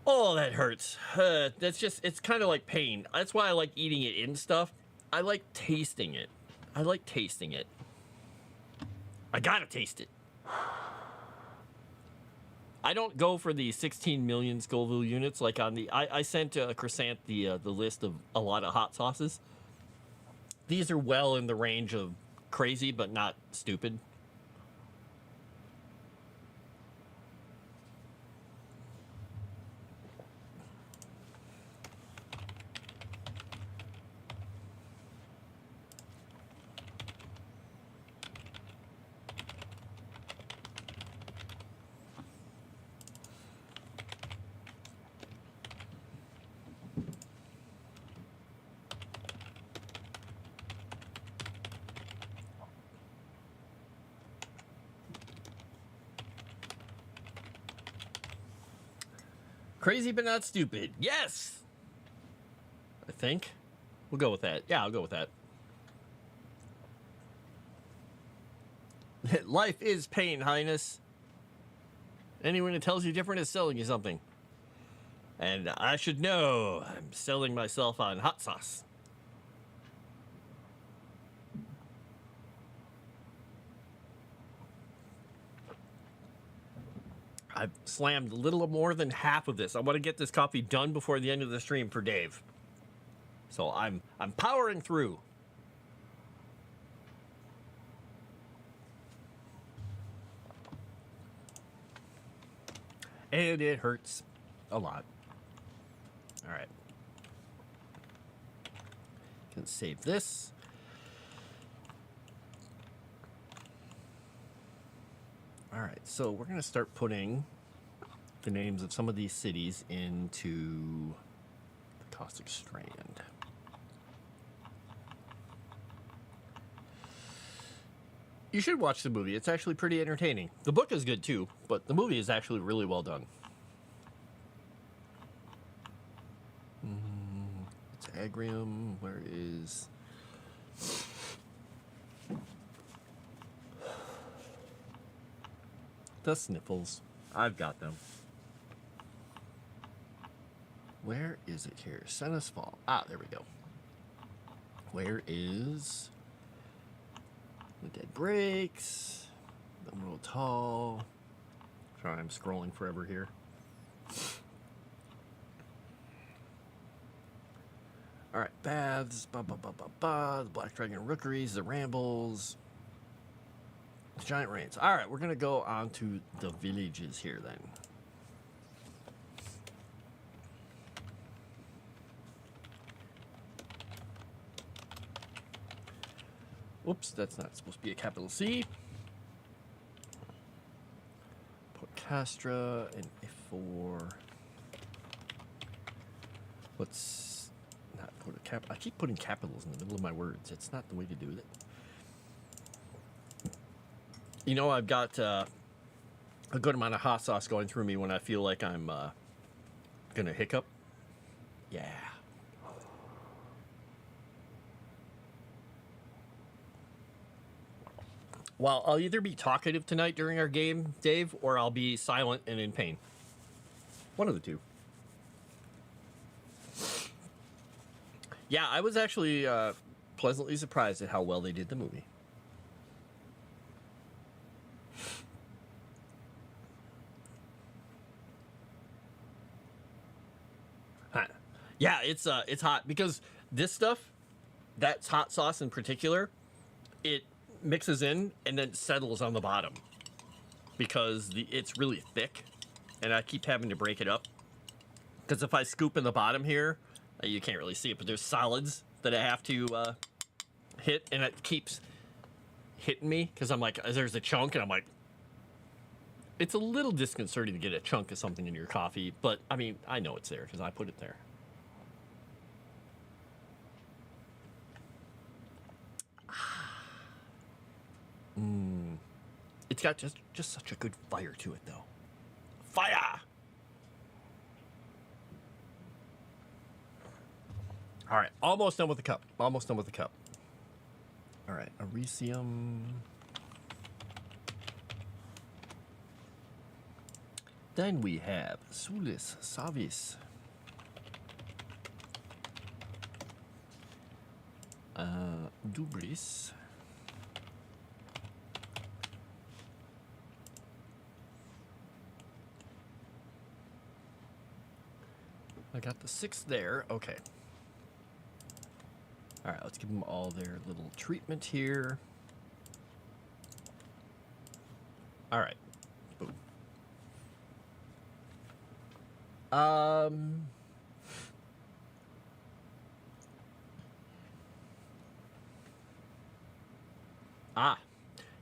[SPEAKER 2] oh, that hurts. It's kind of like pain. That's why I like eating it in stuff. I like tasting it. I gotta taste it. I don't go for the 16 million Scoville units like on the. I sent Crescent the list of a lot of hot sauces. These are well in the range of crazy, but not stupid. Crazy but not stupid. Yes! I think. We'll go with that. Yeah, I'll go with that. Life is pain, Highness. Anyone who tells you different is selling you something. And I should know. I'm selling myself on hot sauce. I've slammed a little more than half of this. I want to get this coffee done before the end of the stream for Dave. So I'm powering through. And it hurts a lot. All right. Can save this. All right, so we're going to start putting the names of some of these cities into the caustic strand. You should watch the movie. It's actually pretty entertaining. The book is good too, but the movie is actually really well done. It's Agrium. Where is... the sniffles. I've got them. Where is it here? Senisfall. Ah, there we go. Where is the Dead Breaks? The Little Tall. Sorry, I'm scrolling forever here. All right, Baths. The Black Dragon Rookeries. The Rambles. Giant Rains. All right, we're going to go on to the villages here then. Oops, that's not supposed to be a capital C. Put Castra and A4. Let's not put a cap. I keep putting capitals in the middle of my words. It's not the way to do it. You know, I've got a good amount of hot sauce going through me when I feel like I'm gonna hiccup. Yeah. Well, I'll either be talkative tonight during our game, Dave, or I'll be silent and in pain. One of the two. Yeah, I was actually pleasantly surprised at how well they did the movie. Huh. Yeah, it's hot because this stuff, that's hot sauce in particular, it mixes in and then settles on the bottom because it's really thick, and I keep having to break it up. Because if I scoop in the bottom here, you can't really see it, but there's solids that I have to hit, and it keeps hitting me because I'm like, there's a chunk, and I'm like, it's a little disconcerting to get a chunk of something in your coffee, but I mean, I know it's there because I put it there. It's got just such a good fire to it, though. Fire! All right, almost done with the cup. Almost done with the cup. All right, Arisium. Then we have Sulis Savis. Dubris. I got the 6 there. Okay. All right, let's give them all their little treatment here. All right. Boom.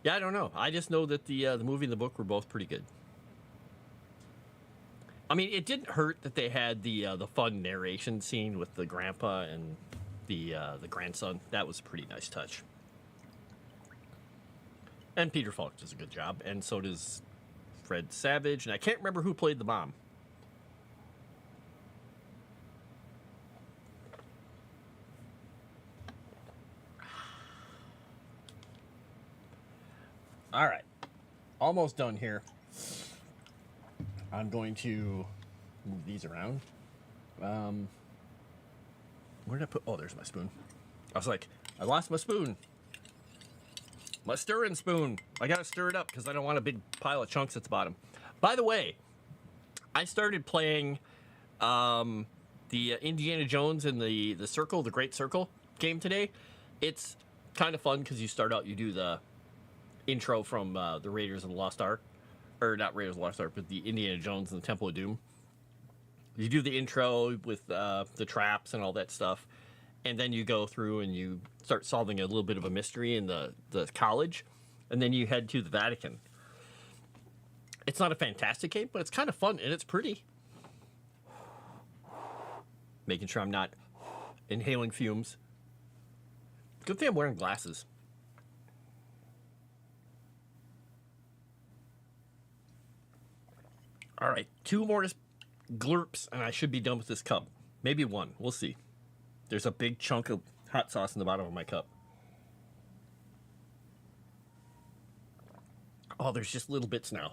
[SPEAKER 2] Yeah, I don't know. I just know that the movie and the book were both pretty good. I mean, it didn't hurt that they had the fun narration scene with the grandpa and the grandson. That was a pretty nice touch. And Peter Falk does a good job, and so does Fred Savage, and I can't remember who played the mom. All right, almost done here. I'm going to move these around. Where did I put? Oh, there's my spoon. I was like, I lost my spoon. My stirring spoon. I gotta stir it up because I don't want a big pile of chunks at the bottom. By the way, I started playing the Indiana Jones and the Circle, the Great Circle game today. It's kind of fun because you start out, you do the intro from the Raiders of the Lost Ark. Or not Raiders of the Lost Ark, but the Indiana Jones and the Temple of Doom. You do the intro with the traps and all that stuff, and then you go through and you start solving a little bit of a mystery in the college, and then you head to the Vatican. It's not a fantastic game, but it's kind of fun, and it's pretty. Making sure I'm not inhaling fumes. Good thing I'm wearing glasses. All right, 2 more glurps, and I should be done with this cup. Maybe 1. We'll see. There's a big chunk of hot sauce in the bottom of my cup. Oh, there's just little bits now.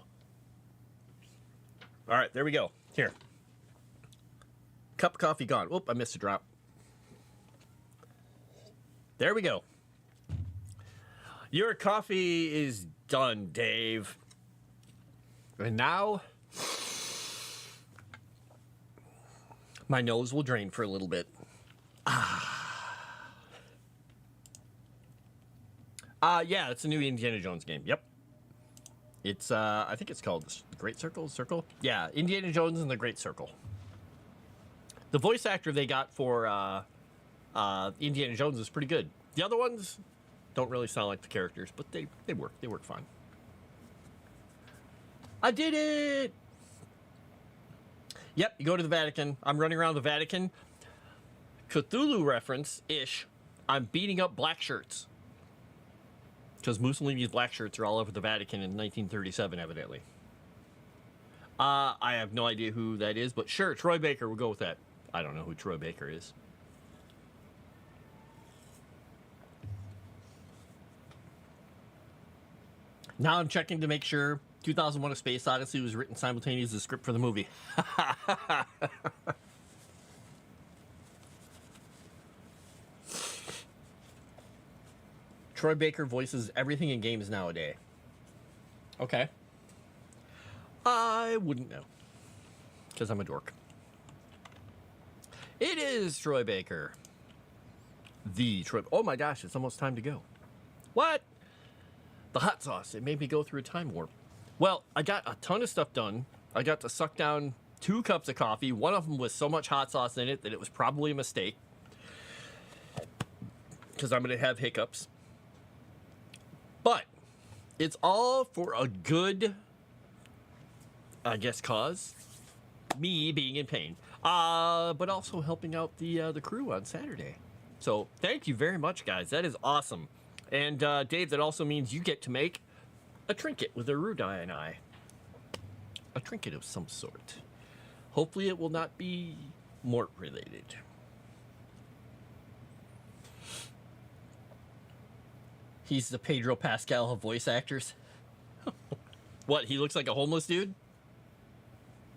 [SPEAKER 2] All right, there we go. Here. Cup of coffee gone. Oop, I missed a drop. There we go. Your coffee is done, Dave. And now my nose will drain for a little bit. Yeah, it's a new Indiana Jones game. Yep. It's, I think it's called the Great Circle? Yeah, Indiana Jones and the Great Circle. The voice actor they got for Indiana Jones is pretty good. The other ones don't really sound like the characters, but they work. They work fine. I did it! Yep, you go to the Vatican. I'm running around the Vatican. Cthulhu reference-ish. I'm beating up black shirts. Because Mussolini's black shirts are all over the Vatican in 1937, evidently. I have no idea who that is, but sure, Troy Baker, we'll go with that. I don't know who Troy Baker is. Now I'm checking to make sure 2001: A Space Odyssey was written simultaneously as the script for the movie. Troy Baker voices everything in games nowadays. Okay. I wouldn't know. Because I'm a dork. It is Troy Baker. The Troy... Oh my gosh, it's almost time to go. What? The hot sauce. It made me go through a time warp. Well, I got a ton of stuff done. I got to suck down 2 cups of coffee. One of them with so much hot sauce in it that it was probably a mistake. Because I'm going to have hiccups. But it's all for a good, I guess, cause. Me being in pain. But also helping out the crew on Saturday. So thank you very much, guys. That is awesome. And Dave, that also means you get to make a trinket with Erudai and I. A trinket of some sort. Hopefully it will not be Mort related. He's the Pedro Pascal of voice actors. What, he looks like a homeless dude?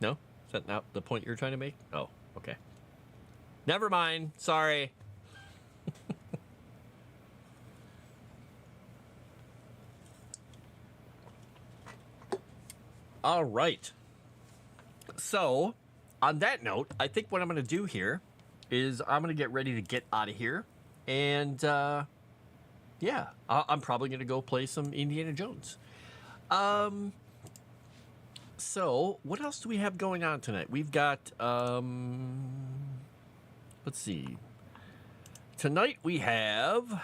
[SPEAKER 2] No? Is that not the point you're trying to make? Oh, okay. Never mind. Sorry. All right. So, on that note, I think what I'm going to do here is I'm going to get ready to get out of here. And, yeah, I'm probably going to go play some Indiana Jones. So, what else do we have going on tonight? We've got, let's see. Tonight we have,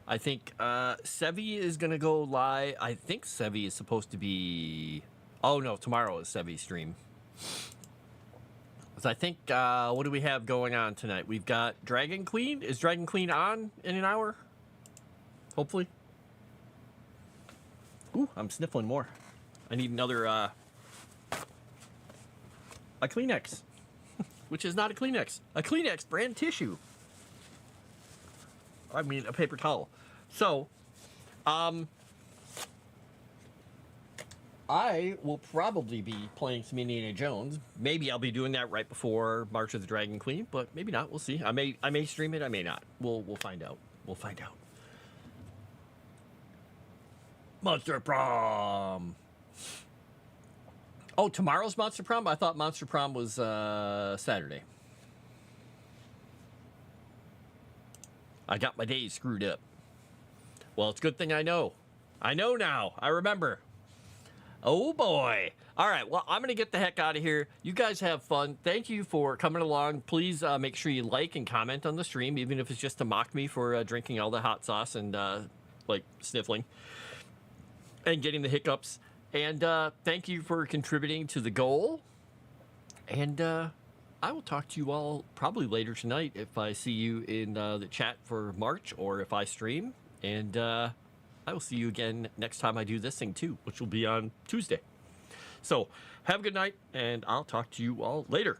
[SPEAKER 2] I think, Sevi is going to go live. I think Sevi is supposed to be, oh no, tomorrow is Sevi's stream. So I think, what do we have going on tonight? We've got Dragon Queen. Is Dragon Queen on in an hour? Hopefully. Ooh, I'm sniffling more. I need another, a Kleenex. Which is not a Kleenex. A Kleenex brand tissue. I mean, a paper towel. So, I will probably be playing some Indiana Jones. Maybe I'll be doing that right before March of the Dragon Queen, but maybe not. We'll see. I may stream it. I may not. We'll find out. We'll find out. Monster Prom. Oh, tomorrow's Monster Prom? I thought Monster Prom was Saturday. I got my days screwed up. Well, it's a good thing I know. I know now. I remember. Oh, boy. All right. Well, I'm going to get the heck out of here. You guys have fun. Thank you for coming along. Please make sure you like and comment on the stream, even if it's just to mock me for drinking all the hot sauce and, like, sniffling and getting the hiccups. And thank you for contributing to the goal. And I will talk to you all probably later tonight if I see you in the chat for March or if I stream. And I will see you again next time I do this thing too, which will be on Tuesday. So have a good night, and I'll talk to you all later.